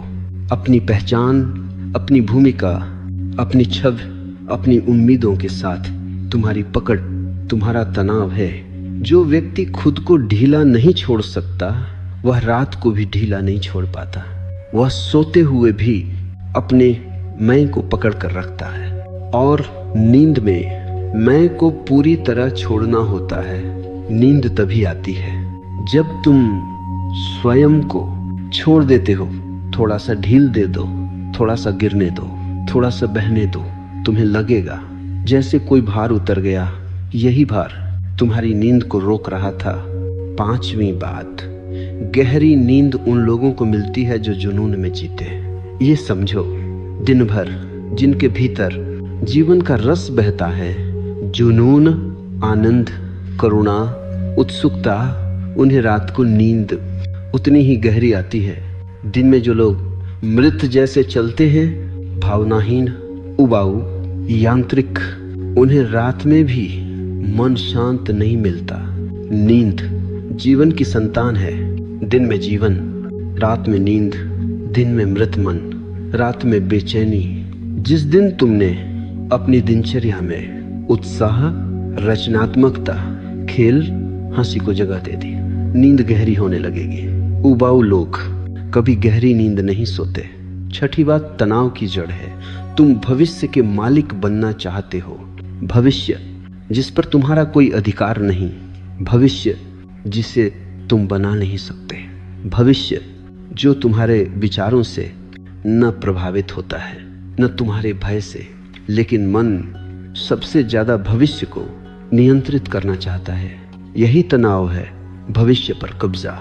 अपनी पहचान, अपनी भूमिका, अपनी छवि, अपनी उम्मीदों के साथ तुम्हारी पकड़ तुम्हारा तनाव है। जो व्यक्ति खुद को ढीला नहीं छोड़ सकता, वह रात को भी ढीला नहीं छोड़ पाता। वह सोते हुए भी अपने मैं को पकड़ कर रखता है, और नींद में मैं को पूरी तरह छोड़ना होता है। नींद तभी आती है जब तुम स्वयं को छोड़ देते हो। थोड़ा सा ढील दे दो, थोड़ा सा गिरने दो, थोड़ा सा बहने दो। तुम्हें लगेगा जैसे कोई भार उतर गया। यही भार तुम्हारी नींद को रोक रहा था। 5वीं बात, गहरी नींद उन लोगों को मिलती है जो जुनून में जीते। ये समझो, दिन भर जिनके भीतर जीवन का रस बहता है, जुनून, आनंद, करुणा, उत्सुकता, उन्हें रात को नींद उतनी ही गहरी आती है। दिन में जो लोग मृत जैसे चलते हैं, भावनाहीन, उबाऊ, यांत्रिक, उन्हें रात में भी मन शांत नहीं मिलता। नींद जीवन की संतान है। दिन में जीवन, रात में नींद। दिन में मृत मन, रात में बेचैनी। जिस दिन तुमने अपनी दिनचर्या में उत्साह, रचनात्मकता, खेल, हंसी को जगह दे दी, नींद गहरी होने लगेगी। उबाऊ लोग कभी गहरी नींद नहीं सोते। छठी बात, तनाव की जड़ है। तुम भविष्य के मालिक बनना चाहते हो। भविष्य जिस पर तुम्हारा कोई अधिकार नहीं, भविष्य जिसे तुम बना नहीं सकते, भविष्य जो तुम्हारे विचारों से न प्रभावित होता है न तुम्हारे भय से, लेकिन मन सबसे ज्यादा भविष्य को नियंत्रित करना चाहता है। यही तनाव है, भविष्य पर कब्जा।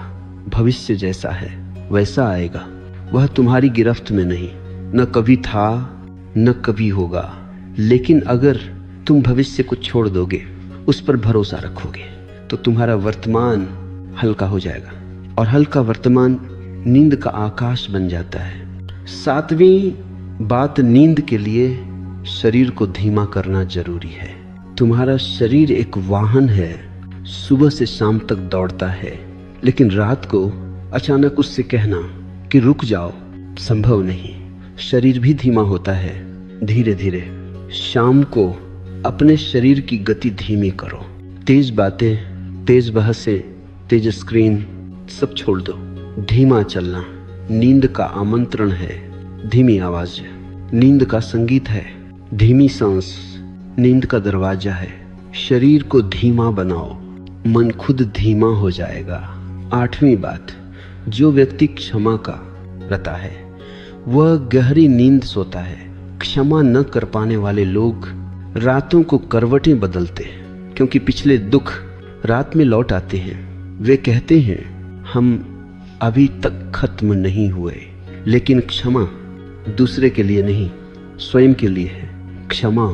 भविष्य जैसा है वैसा आएगा, वह तुम्हारी गिरफ्त में नहीं, न कभी था न कभी होगा। लेकिन अगर तुम भविष्य को छोड़ दोगे, उस पर भरोसा रखोगे, तो तुम्हारा वर्तमान हल्का हो जाएगा, और हल्का वर्तमान नींद का आकाश बन जाता है। 7वीं बात, नींद के लिए शरीर को धीमा करना जरूरी है। तुम्हारा शरीर एक वाहन है, सुबह से शाम तक दौड़ता है, लेकिन रात को अचानक उससे कहना कि रुक जाओ संभव नहीं। शरीर भी धीमा होता है। धीरे धीरे शाम को अपने शरीर की गति धीमी करो। तेज बातें, तेज बहसें, तेज स्क्रीन सब छोड़ दो। धीमा चलना नींद का आमंत्रण है। धीमी आवाज नींद का संगीत है। धीमी सांस नींद का दरवाजा है। शरीर को धीमा बनाओ, मन खुद धीमा हो जाएगा। 8वीं बात, जो व्यक्ति क्षमा का रता है वह गहरी नींद सोता है। क्षमा न कर पाने वाले लोग रातों को करवटें बदलते हैं, क्योंकि पिछले दुख रात में लौट आते हैं। वे कहते हैं हम अभी तक खत्म नहीं हुए। लेकिन क्षमा दूसरे के लिए नहीं, स्वयं के लिए है। क्षमा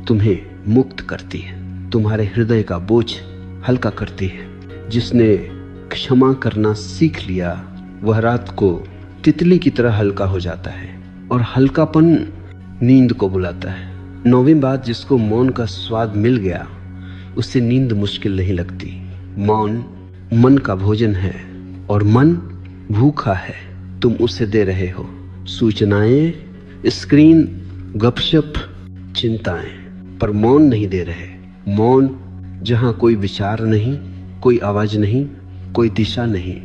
तुम्हें मुक्त करती है, तुम्हारे हृदय का बोझ हल्का करती है। जिसने क्षमा करना सीख लिया वह रात को तितली की तरह हल्का हो जाता है, और हल्कापन नींद को बुलाता है। 9वीं बात, जिसको मौन का स्वाद मिल गया उससे नींद मुश्किल नहीं लगती। मौन मन का भोजन है, और मन भूखा है, तुम उसे दे रहे हो। सूचनाएं, स्क्रीन, गपशप, चिंताएं, पर मौन नहीं दे रहे। मौन जहां कोई विचार नहीं, कोई आवाज नहीं, कोई दिशा नहीं,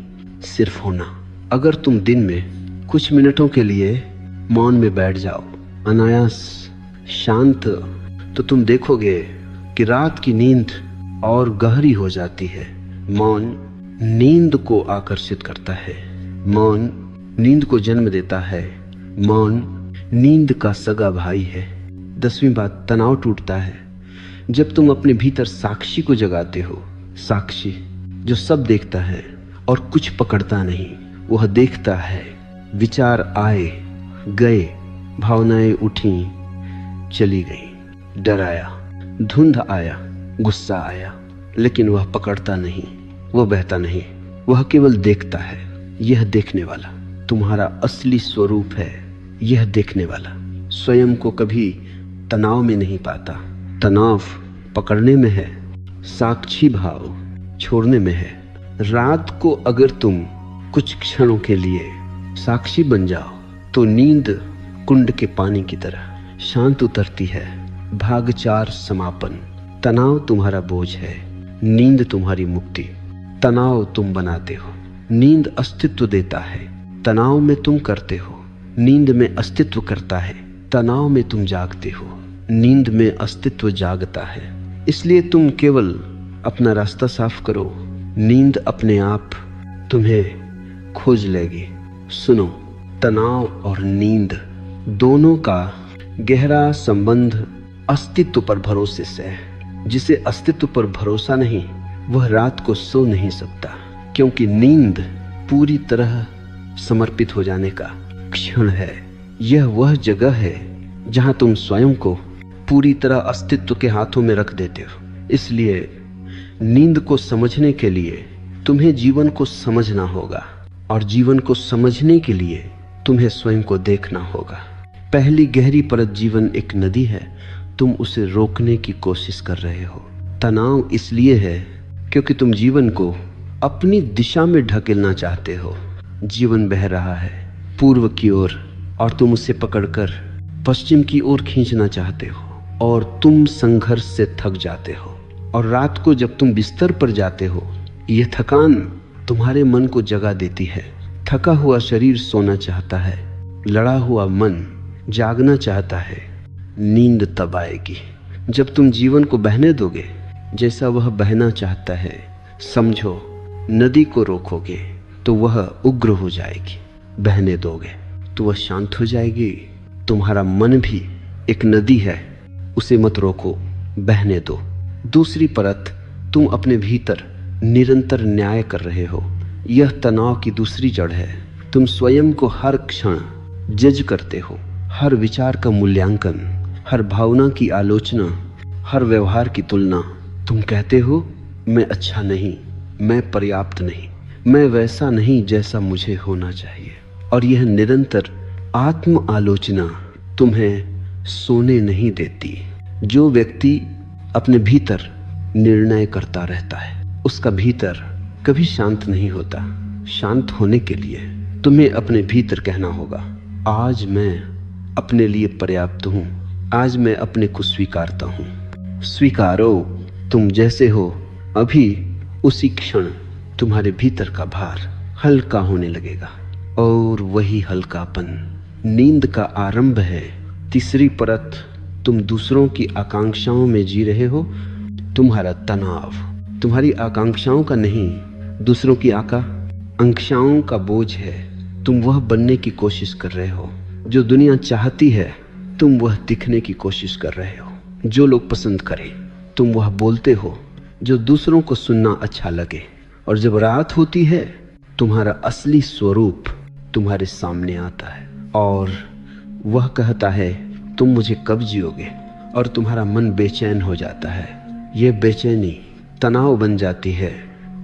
सिर्फ होना। अगर तुम दिन में कुछ मिनटों के लिए मौन में बैठ जाओ, अनायास शांत, तो तुम देखोगे कि रात की नींद और गहरी हो जाती है। मौन नींद को आकर्षित करता है। मौन नींद को जन्म देता है। मौन नींद का सगा भाई है। 10वीं बात, तनाव टूटता है जब तुम अपने भीतर साक्षी को जगाते हो। साक्षी जो सब देखता है और कुछ पकड़ता नहीं, वह देखता है। विचार आए गए, भावनाएं उठी चली गई, डर आया, धुंध आया, गुस्सा आया, लेकिन वह पकड़ता नहीं, वह बहता नहीं, वह केवल देखता है। यह देखने वाला तुम्हारा असली स्वरूप है। यह देखने वाला स्वयं को कभी तनाव में नहीं पाता। तनाव पकड़ने में है, साक्षी भाव छोड़ने में है। रात को अगर तुम कुछ क्षणों के लिए साक्षी बन जाओ तो नींद कुंड के पानी की तरह शांत उतरती है। भाग 4 समापन। तनाव तुम्हारा बोझ है, नींद तुम्हारी मुक्ति। तनाव तुम बनाते हो, नींद अस्तित्व देता है। तनाव में तुम करते हो, नींद में अस्तित्व करता है। तनाव में तुम जागते हो, नींद में अस्तित्व जागता है। इसलिए तुम केवल अपना रास्ता साफ करो, नींद अपने आप तुम्हें खोज लेगी। सुनो, तनाव और नींद दोनों का गहरा संबंध अस्तित्व पर भरोसे से है। जिसे अस्तित्व पर भरोसा नहीं, वह रात को सो नहीं सकता, क्योंकि नींद पूरी तरह समर्पित हो जाने का क्षण है। यह वह जगह है जहां तुम स्वयं को पूरी तरह अस्तित्व के हाथों में रख देते हो। इसलिए नींद को समझने के लिए तुम्हें जीवन को समझना होगा, और जीवन को समझने के लिए तुम्हें स्वयं को देखना होगा। पहली गहरी परत जीवन एक नदी है, तुम उसे रोकने की कोशिश कर रहे हो। तनाव इसलिए है क्योंकि तुम जीवन को अपनी दिशा में ढकेलना चाहते हो। जीवन बह रहा है पूर्व की ओर और तुम उसे पकड़कर पश्चिम की ओर खींचना चाहते हो, और तुम संघर्ष से थक जाते हो। और रात को जब तुम बिस्तर पर जाते हो, यह थकान तुम्हारे मन को जगा देती है। थका हुआ शरीर सोना चाहता है, लड़ा हुआ मन जागना चाहता है। नींद तब आएगी जब तुम जीवन को बहने दोगे जैसा वह बहना चाहता है। समझो, नदी को रोकोगे तो वह उग्र हो जाएगी, बहने दोगे तो वह शांत हो जाएगी। तुम्हारा मन भी एक नदी है, उसे मत रोको, बहने दो। दूसरी परत, तुम अपने भीतर निरंतर न्याय कर रहे हो। यह तनाव की दूसरी जड़ है। तुम स्वयं को हर क्षण जज करते हो, हर विचार का मूल्यांकन, हर भावना की आलोचना, हर व्यवहार की तुलना। तुम कहते हो, मैं अच्छा नहीं, मैं पर्याप्त नहीं, मैं वैसा नहीं जैसा मुझे होना चाहिए। और यह निरंतर आत्म आलोचना तुम्हें सोने नहीं देती। जो व्यक्ति अपने भीतर निर्णय करता रहता है, उसका भीतर कभी शांत नहीं होता। शांत होने के लिए तुम्हें अपने भीतर कहना होगा, आज मैं अपने लिए पर्याप्त हूँ, आज मैं अपने को स्वीकारता हूँ। स्वीकारो तुम जैसे हो। अभी उसी क्षण तुम्हारे भीतर का भार हल्का होने लगेगा, और वही हल्कापन नींद का आरंभ है। तीसरी परत, तुम दूसरों की आकांक्षाओं में जी रहे हो। तुम्हारा तनाव तुम्हारी आकांक्षाओं का नहीं, दूसरों की आकांक्षाओं का बोझ है। तुम वह बनने की कोशिश कर रहे हो जो दुनिया चाहती है, तुम वह दिखने की कोशिश कर रहे हो जो लोग पसंद करें, तुम वह बोलते हो जो दूसरों को सुनना अच्छा लगे। और जब रात होती है, तुम्हारा असली स्वरूप तुम्हारे सामने आता है, और वह कहता है, तुम मुझे कब जियोगे। और तुम्हारा मन बेचैन हो जाता है। यह बेचैनी तनाव बन जाती है,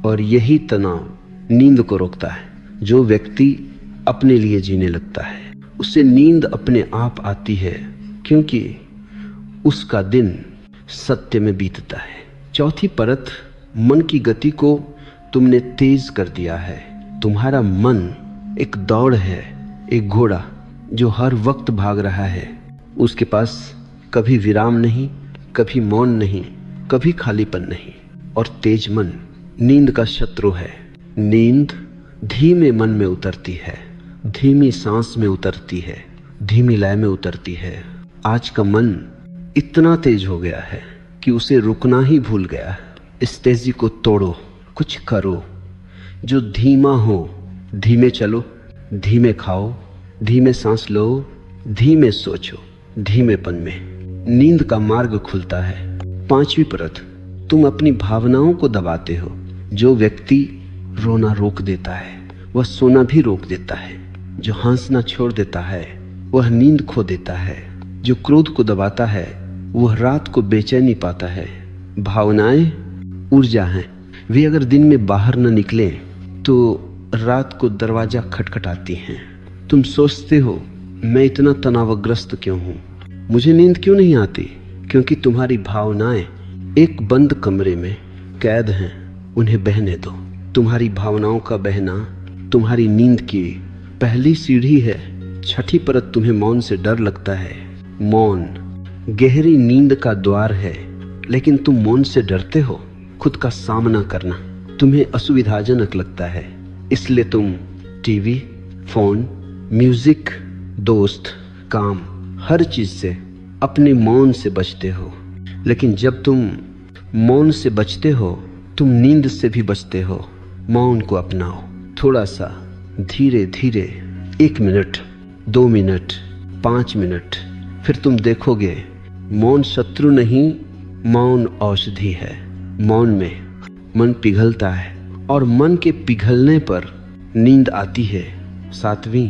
और यही तनाव नींद को रोकता है। जो व्यक्ति अपने लिए जीने लगता है, उसे नींद अपने आप आती है, क्योंकि उसका दिन सत्य में बीतता है। चौथी परत, मन की गति को तुमने तेज कर दिया है। तुम्हारा मन एक दौड़ है, एक घोड़ा जो हर वक्त भाग रहा है। उसके पास कभी विराम नहीं, कभी मौन नहीं, कभी खालीपन नहीं। और तेज मन नींद का शत्रु है। नींद धीमे मन में उतरती है, धीमी सांस में उतरती है, धीमी लय में उतरती है। आज का मन इतना तेज हो गया है कि उसे रुकना ही भूल गया है। इस तेजी को तोड़ो, कुछ करो जो धीमा हो। धीमे चलो, धीमे खाओ, धीमे सांस लो, धीमे सोचो। धीमेपन में नींद का मार्ग खुलता है। पांचवी परत, तुम अपनी भावनाओं को दबाते हो। जो व्यक्ति रोना रोक देता है, वह सोना भी रोक देता है। जो हंसना छोड़ देता है, वह नींद खो देता है। जो क्रोध को दबाता है, वह रात को बेचैनी पाता है। भावनाएं ऊर्जा हैं, वे अगर दिन में बाहर न निकले तो रात को दरवाजा खटखटाती हैं। तुम सोचते हो, मैं इतना तनावग्रस्त क्यों हूँ, मुझे नींद क्यों नहीं आती। क्योंकि तुम्हारी भावनाएं एक बंद कमरे में कैद हैं, उन्हें बहने दो। तुम्हारी भावनाओं का बहना तुम्हारी नींद की पहली सीढ़ी है। छठी परत, तुम्हें मौन से डर लगता है। मौन गहरी नींद का द्वार है, लेकिन तुम मौन से डरते हो। खुद का सामना करना तुम्हें असुविधाजनक लगता है, इसलिए तुम टीवी, फोन, म्यूजिक, दोस्त, काम, हर चीज से अपने मौन से बचते हो। लेकिन जब तुम मौन से बचते हो, तुम नींद से भी बचते हो। मौन को अपनाओ, थोड़ा सा धीरे धीरे, 1 मिनट, 2 मिनट, 5 मिनट, फिर तुम देखोगे मौन शत्रु नहीं, मौन औषधि है। मौन में मन पिघलता है और मन के पिघलने पर नींद आती है। 7वीं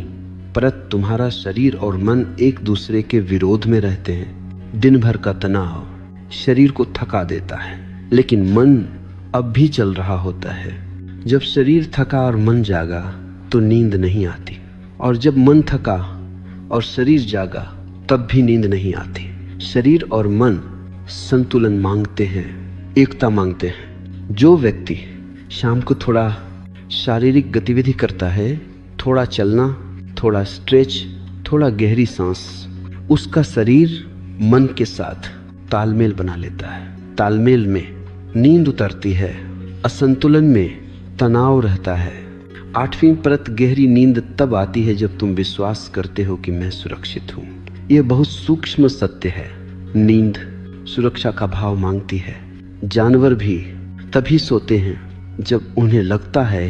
परत, तुम्हारा शरीर और मन एक दूसरे के विरोध में रहते हैं। दिन भर का तनाव शरीर को थका देता है, लेकिन मन अब भी चल रहा होता है। जब शरीर थका और मन जागा तो नींद नहीं आती, और जब मन थका और शरीर जागा तब भी नींद नहीं आती। शरीर और मन संतुलन मांगते हैं, एकता मांगते हैं। जो व्यक्ति शाम को थोड़ा शारीरिक गतिविधि करता है, थोड़ा चलना, थोड़ा स्ट्रेच, थोड़ा गहरी सांस, उसका शरीर मन के साथ तालमेल बना लेता है। तालमेल में नींद उतरती है, असंतुलन में तनाव रहता है। 8वीं परत, गहरी नींद तब आती है जब तुम विश्वास करते हो कि मैं सुरक्षित हूँ। यह बहुत सूक्ष्म सत्य है। नींद सुरक्षा का भाव मांगती है। जानवर भी तभी सोते हैं जब उन्हें लगता है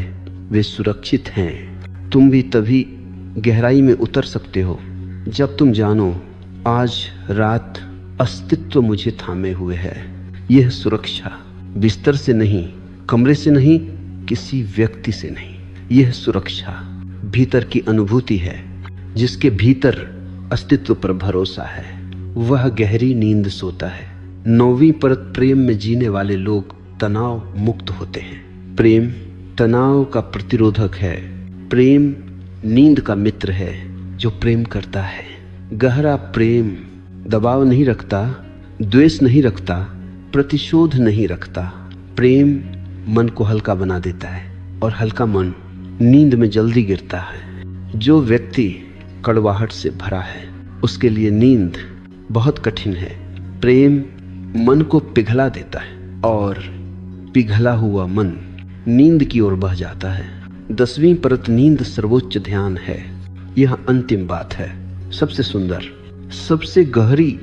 वे सुरक्षित हैं। तुम भी तभी गहराई में उतर सकते हो जब तुम जानो आज रात अस्तित्व मुझे थामे हुए है। यह सुरक्षा बिस्तर से नहीं, कमरे से नहीं, किसी व्यक्ति से नहीं। यह सुरक्षा भीतर की अनुभूति है। जिसके भीतर अस्तित्व पर भरोसा है वह गहरी नींद सोता है। 9वीं परत, प्रेम में जीने वाले लोग तनाव मुक्त होते हैं। प्रेम तनाव का प्रतिरोधक है। प्रेम नींद का मित्र है जो प्रेम करता है। गहरा प्रेम दबाव नहीं रखता, द्वेष नहीं रखता, प्रतिशोध नहीं रखता। प्रेम मन को हल्का बना देता है और हल्का मन नींद में जल्दी गिरता है। जो व्यक्ति कड़वाहट से भरा है उसके लिए नींद बहुत कठिन है। प्रेम मन को पिघला देता है और पिघला हुआ मन नींद की ओर बह जाता है। 10वीं परत, नींद सर्वोच्च ध्यान है। यह अंतिम बात है, सबसे सुंदर, सबसे गहरी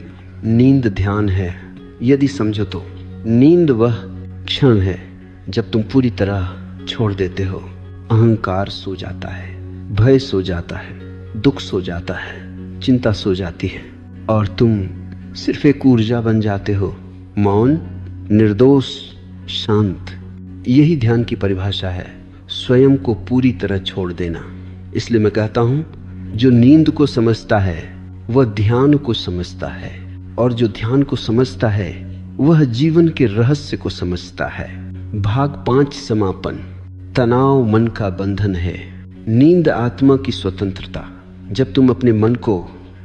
नींद ध्यान है। यदि समझो तो नींद वह क्षण है जब तुम पूरी तरह छोड़ देते हो। अहंकार सो जाता है, भय सो जाता है, दुख सो जाता है, चिंता सो जाती है और तुम सिर्फ एक ऊर्जा बन जाते हो, मौन, निर्दोष, शांत। यही ध्यान की परिभाषा है, स्वयं को पूरी तरह छोड़ देना। इसलिए मैं कहता हूं, जो नींद को समझता है वह ध्यान को समझता है, और जो ध्यान को समझता है वह जीवन के रहस्य को समझता है। भाग 5, समापन। तनाव मन का बंधन है, नींद आत्मा की स्वतंत्रता। जब तुम अपने मन को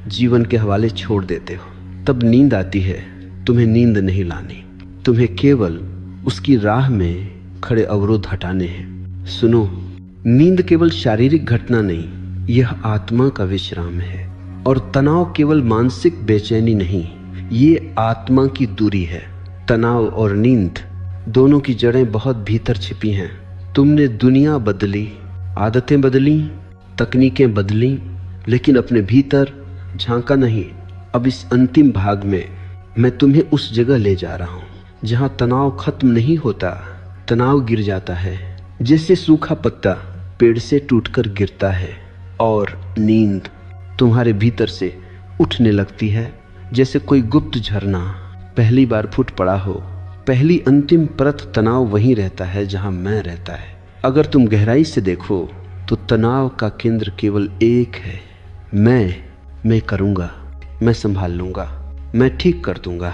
जीवन के हवाले छोड़ देते हो तब नींद आती है। तुम्हें नींद नहीं लानी, तुम्हें केवल उसकी राह में खड़े अवरोध हटाने हैं। सुनो, नींद केवल शारीरिक घटना नहीं, यह आत्मा का विश्राम है। और तनाव केवल मानसिक बेचैनी नहीं, ये आत्मा की दूरी है। तनाव और नींद दोनों की जड़ें बहुत भीतर छिपी हैं। तुमने दुनिया बदली, आदतें बदली, तकनीकें बदली, लेकिन अपने भीतर झांका नहीं। अब इस अंतिम भाग में मैं तुम्हें उस जगह ले जा रहा हूं जहां तनाव खत्म नहीं होता, तनाव गिर जाता है। जैसे सूखा पत्ता पेड़ से टूटकर गिरता है और नींद तुम्हारे भीतर से उठने लगती है। जैसे कोई गुप्त झरना पहली बार फूट पड़ा हो। पहली अंतिम परत तनाव वहीं रहता है जहां मैं रहता है। अगर तुम गहराई से देखो तो तनाव का केंद्र केवल एक है, मैं करूंगा, मैं संभाल लूंगा, मैं ठीक कर दूंगा,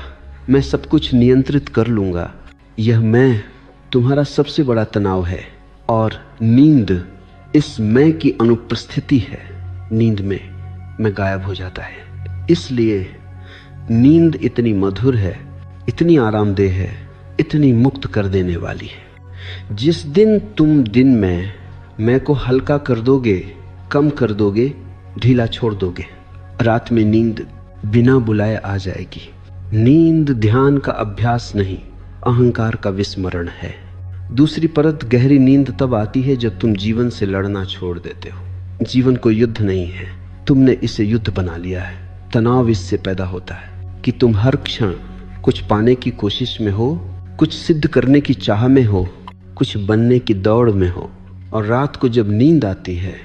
मैं सब कुछ नियंत्रित कर लूंगा। यह मैं तुम्हारा सबसे बड़ा तनाव है और नींद इस मैं की अनुपस्थिति है। नींद में मैं गायब हो जाता है। इसलिए नींद इतनी मधुर है, इतनी आरामदेह है, इतनी मुक्त कर देने वाली है। जिस दिन तुम दिन में मैं को हल्का कर दोगे, कम कर दोगे, ढीला छोड़ दोगे, रात में नींद बिना बुलाए आ जाएगी। नींद ध्यान का अभ्यास नहीं, अहंकार का विस्मरण है। दूसरी परत, गहरी नींद तब आती है जब तुम जीवन से लड़ना छोड़ देते हो। जीवन कोई युद्ध नहीं है, तुमने इसे युद्ध बना लिया है। तनाव इससे पैदा होता है कि तुम हर क्षण कुछ पाने की कोशिश में हो, कुछ सिद्ध करने की चाह में हो, कुछ बनने की दौड़ में हो। और रात को जब नींद आती है,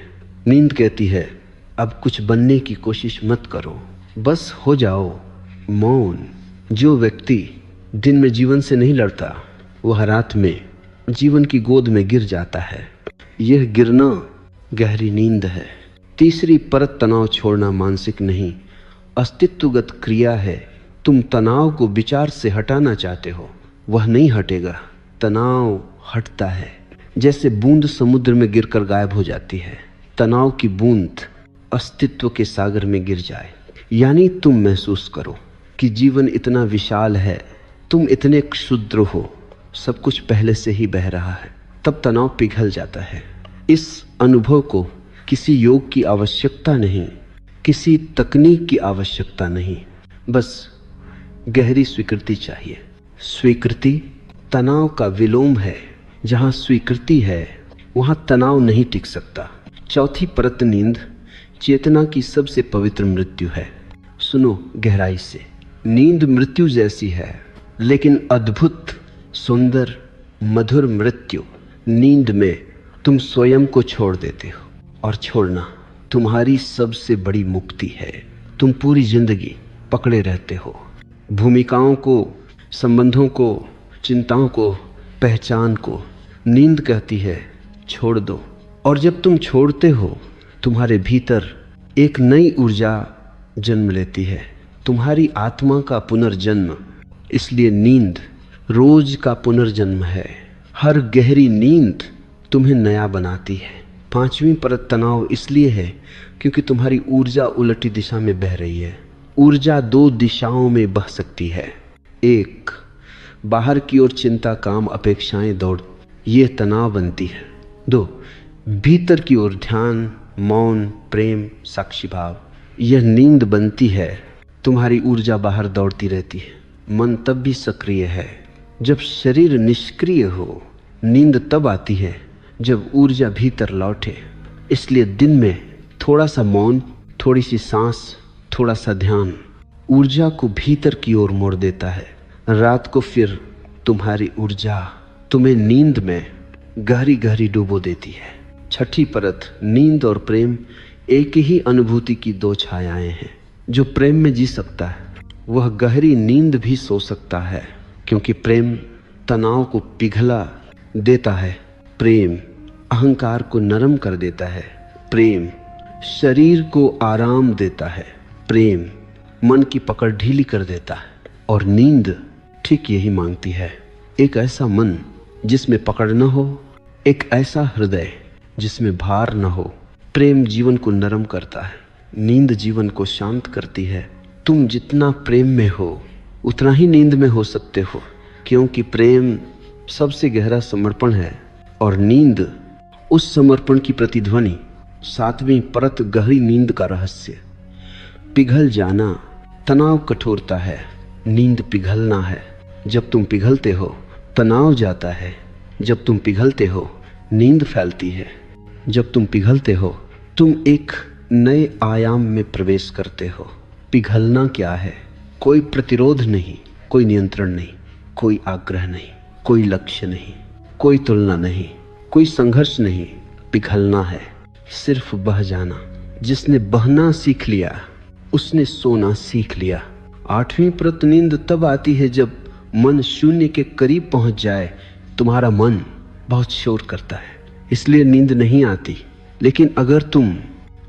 नींद कहती है अब कुछ बनने की कोशिश मत करो, बस हो जाओ मौन। जो व्यक्ति दिन में जीवन से नहीं लड़ता, वह रात में जीवन की गोद में गिर जाता है। यह गिरना गहरी नींद है। तीसरी परत तनाव छोड़ना मानसिक नहीं, अस्तित्वगत क्रिया है। तुम तनाव को विचार से हटाना चाहते हो, वह नहीं हटेगा। तनाव हटता है जैसे बूंद समुद्र में गिरकर गायब हो जाती है। तनाव की बूंद अस्तित्व के सागर में गिर जाए, यानी तुम महसूस करो कि जीवन इतना विशाल है, तुम इतने क्षुद्र हो, सब कुछ पहले से ही बह रहा है। तब तनाव पिघल जाता है। इस अनुभव को किसी योग की आवश्यकता नहीं, किसी तकनीक की आवश्यकता नहीं, बस गहरी स्वीकृति चाहिए। स्वीकृति तनाव का विलोम है। जहाँ स्वीकृति है वहाँ तनाव नहीं टिक सकता। चौथी परत नींद चेतना की सबसे पवित्र मृत्यु है। सुनो गहराई से, नींद मृत्यु जैसी है, लेकिन अद्भुत सुंदर मधुर मृत्यु। नींद में तुम स्वयं को छोड़ देते हो, और छोड़ना तुम्हारी सबसे बड़ी मुक्ति है। तुम पूरी जिंदगी पकड़े रहते हो भूमिकाओं को, संबंधों को, चिंताओं को, पहचान को। नींद कहती है छोड़ दो, और जब तुम छोड़ते हो तुम्हारे भीतर एक नई ऊर्जा जन्म लेती है, तुम्हारी आत्मा का पुनर्जन्म। इसलिए नींद रोज का पुनर्जन्म है। हर गहरी नींद तुम्हें नया बनाती है। पांचवी परत तनाव इसलिए है क्योंकि तुम्हारी ऊर्जा उलटी दिशा में बह रही है। ऊर्जा दो दिशाओं में बह सकती है। एक, बाहर की ओर चिंता, काम, अपेक्षाएं, दौड़, ये तनाव बनती है। दो, भीतर की ओर ध्यान, मौन, प्रेम, साक्षी भाव, यह नींद बनती है। तुम्हारी ऊर्जा बाहर दौड़ती रहती है। मन तब भी सक्रिय है जब शरीर निष्क्रिय हो। नींद तब आती है जब ऊर्जा भीतर लौटे। इसलिए दिन में थोड़ा सा मौन, थोड़ी सी सांस, थोड़ा सा ध्यान ऊर्जा को भीतर की ओर मोड़ देता है। रात को फिर तुम्हारी ऊर्जा तुम्हें नींद में गहरी गहरी डुबो देती है। छठी परत नींद और प्रेम एक ही अनुभूति की दो छायाएं हैं। जो प्रेम में जी सकता है वह गहरी नींद भी सो सकता है, क्योंकि प्रेम तनाव को पिघला देता है। प्रेम अहंकार को नरम कर देता है। प्रेम शरीर को आराम देता है। प्रेम मन की पकड़ ढीली कर देता है। और नींद ठीक यही मांगती है, एक ऐसा मन जिसमें पकड़ न हो, एक ऐसा हृदय जिसमें भार न हो। प्रेम जीवन को नरम करता है, नींद जीवन को शांत करती है। तुम जितना प्रेम में हो उतना ही नींद में हो सकते हो, क्योंकि प्रेम सबसे गहरा समर्पण है और नींद उस समर्पण की प्रतिध्वनि। सातवीं परत गहरी नींद का रहस्य। पिघल जाना तनाव कठोरता है, नींद पिघलना है। जब तुम पिघलते हो तनाव जाता है, जब तुम पिघलते हो नींद फैलती है, जब तुम पिघलते हो तुम एक नए आयाम में प्रवेश करते हो। पिघलना क्या है? कोई प्रतिरोध नहीं, कोई नियंत्रण नहीं, कोई आग्रह नहीं, कोई लक्ष्य नहीं, कोई तुलना नहीं, कोई संघर्ष नहीं। पिघलना है सिर्फ बह जाना। जिसने बहना सीख लिया उसने सोना सीख लिया। आठवीं परत नींद तब आती है जब मन शून्य के करीब पहुंच जाए। तुम्हारा मन बहुत शोर करता है, इसलिए नींद नहीं आती। लेकिन अगर तुम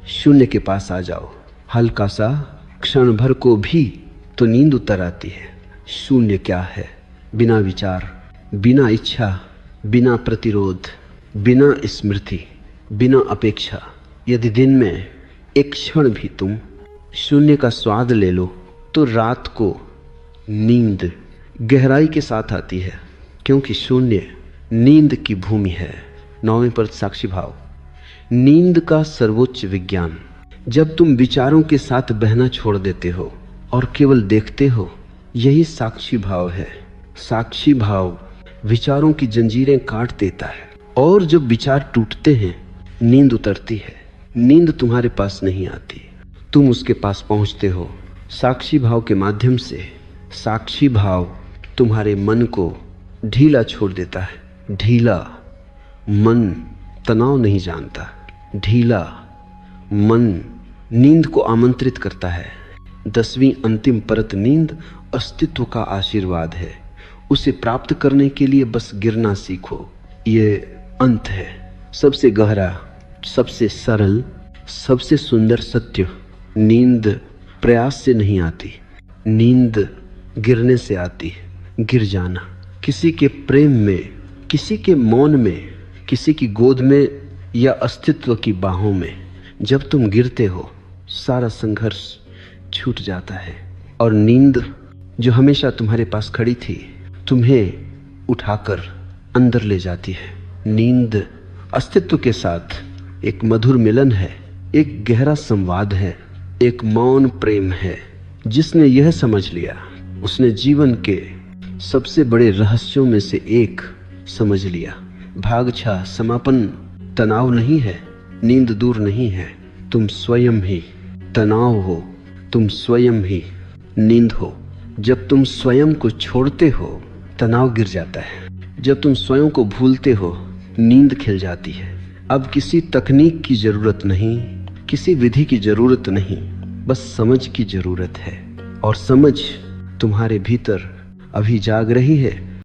शून्य के पास आ जाओ, हल्का सा, क्षण भर को भी, तो नींद उतर आती है। शून्य क्या है? बिना विचार, बिना इच्छा, बिना प्रतिरोध, बिना स्मृति, बिना अपेक्षा। यदि दिन में एक क्षण भी तुम शून्य का स्वाद ले लो तो रात को नींद गहराई के साथ आती है, क्योंकि शून्य नींद की भूमि है। नौवीं परत साक्षी भाव। नींद का सर्वोच्च विज्ञान। जब तुम विचारों के साथ बहना छोड़ देते हो और केवल देखते हो, यही साक्षी भाव है। साक्षी भाव विचारों की जंजीरें काट देता है, और जब विचार टूटते हैं नींद उतरती है। नींद तुम्हारे पास नहीं आती, तुम उसके पास पहुंचते हो साक्षी भाव के माध्यम से। साक्षी भाव तुम्हारे मन को ढीला छोड़ देता है। ढीला मन तनाव नहीं जानता, ढीला मन नींद को आमंत्रित करता है। 10वीं अंतिम परत नींद अस्तित्व का आशीर्वाद है। उसे प्राप्त करने के लिए बस गिरना सीखो। ये अंत है, सबसे गहरा, सबसे सरल, सबसे सुंदर सत्य। नींद प्रयास से नहीं आती, नींद गिरने से आती है। गिर जाना, किसी के प्रेम में, किसी के मौन में, किसी की गोद में या अस्तित्व की बाहों में जब तुम गिरते हो, सारा संघर्ष छूट जाता है और नींद जो हमेशा तुम्हारे पास खड़ी थी तुम्हें उठाकर अंदर ले जाती है। नींद अस्तित्व के साथ एक मधुर मिलन है, एक गहरा संवाद है, एक मौन प्रेम है। जिसने यह समझ लिया उसने जीवन के सबसे बड़े रहस्यों में से एक समझ लिया। भागछा समापन तनाव नहीं है, नींद दूर नहीं है, तुम स्वयं ही तनाव हो, तुम स्वयं ही नींद हो। जब तुम स्वयं को छोड़ते हो तनाव गिर जाता है, जब तुम स्वयं को भूलते हो नींद खिल जाती है। अब किसी तकनीक की जरूरत नहीं, किसी विधि की जरूरत नहीं, बस समझ की जरूरत है। और समझ तुम्हारे भीतर अभी जाग रही है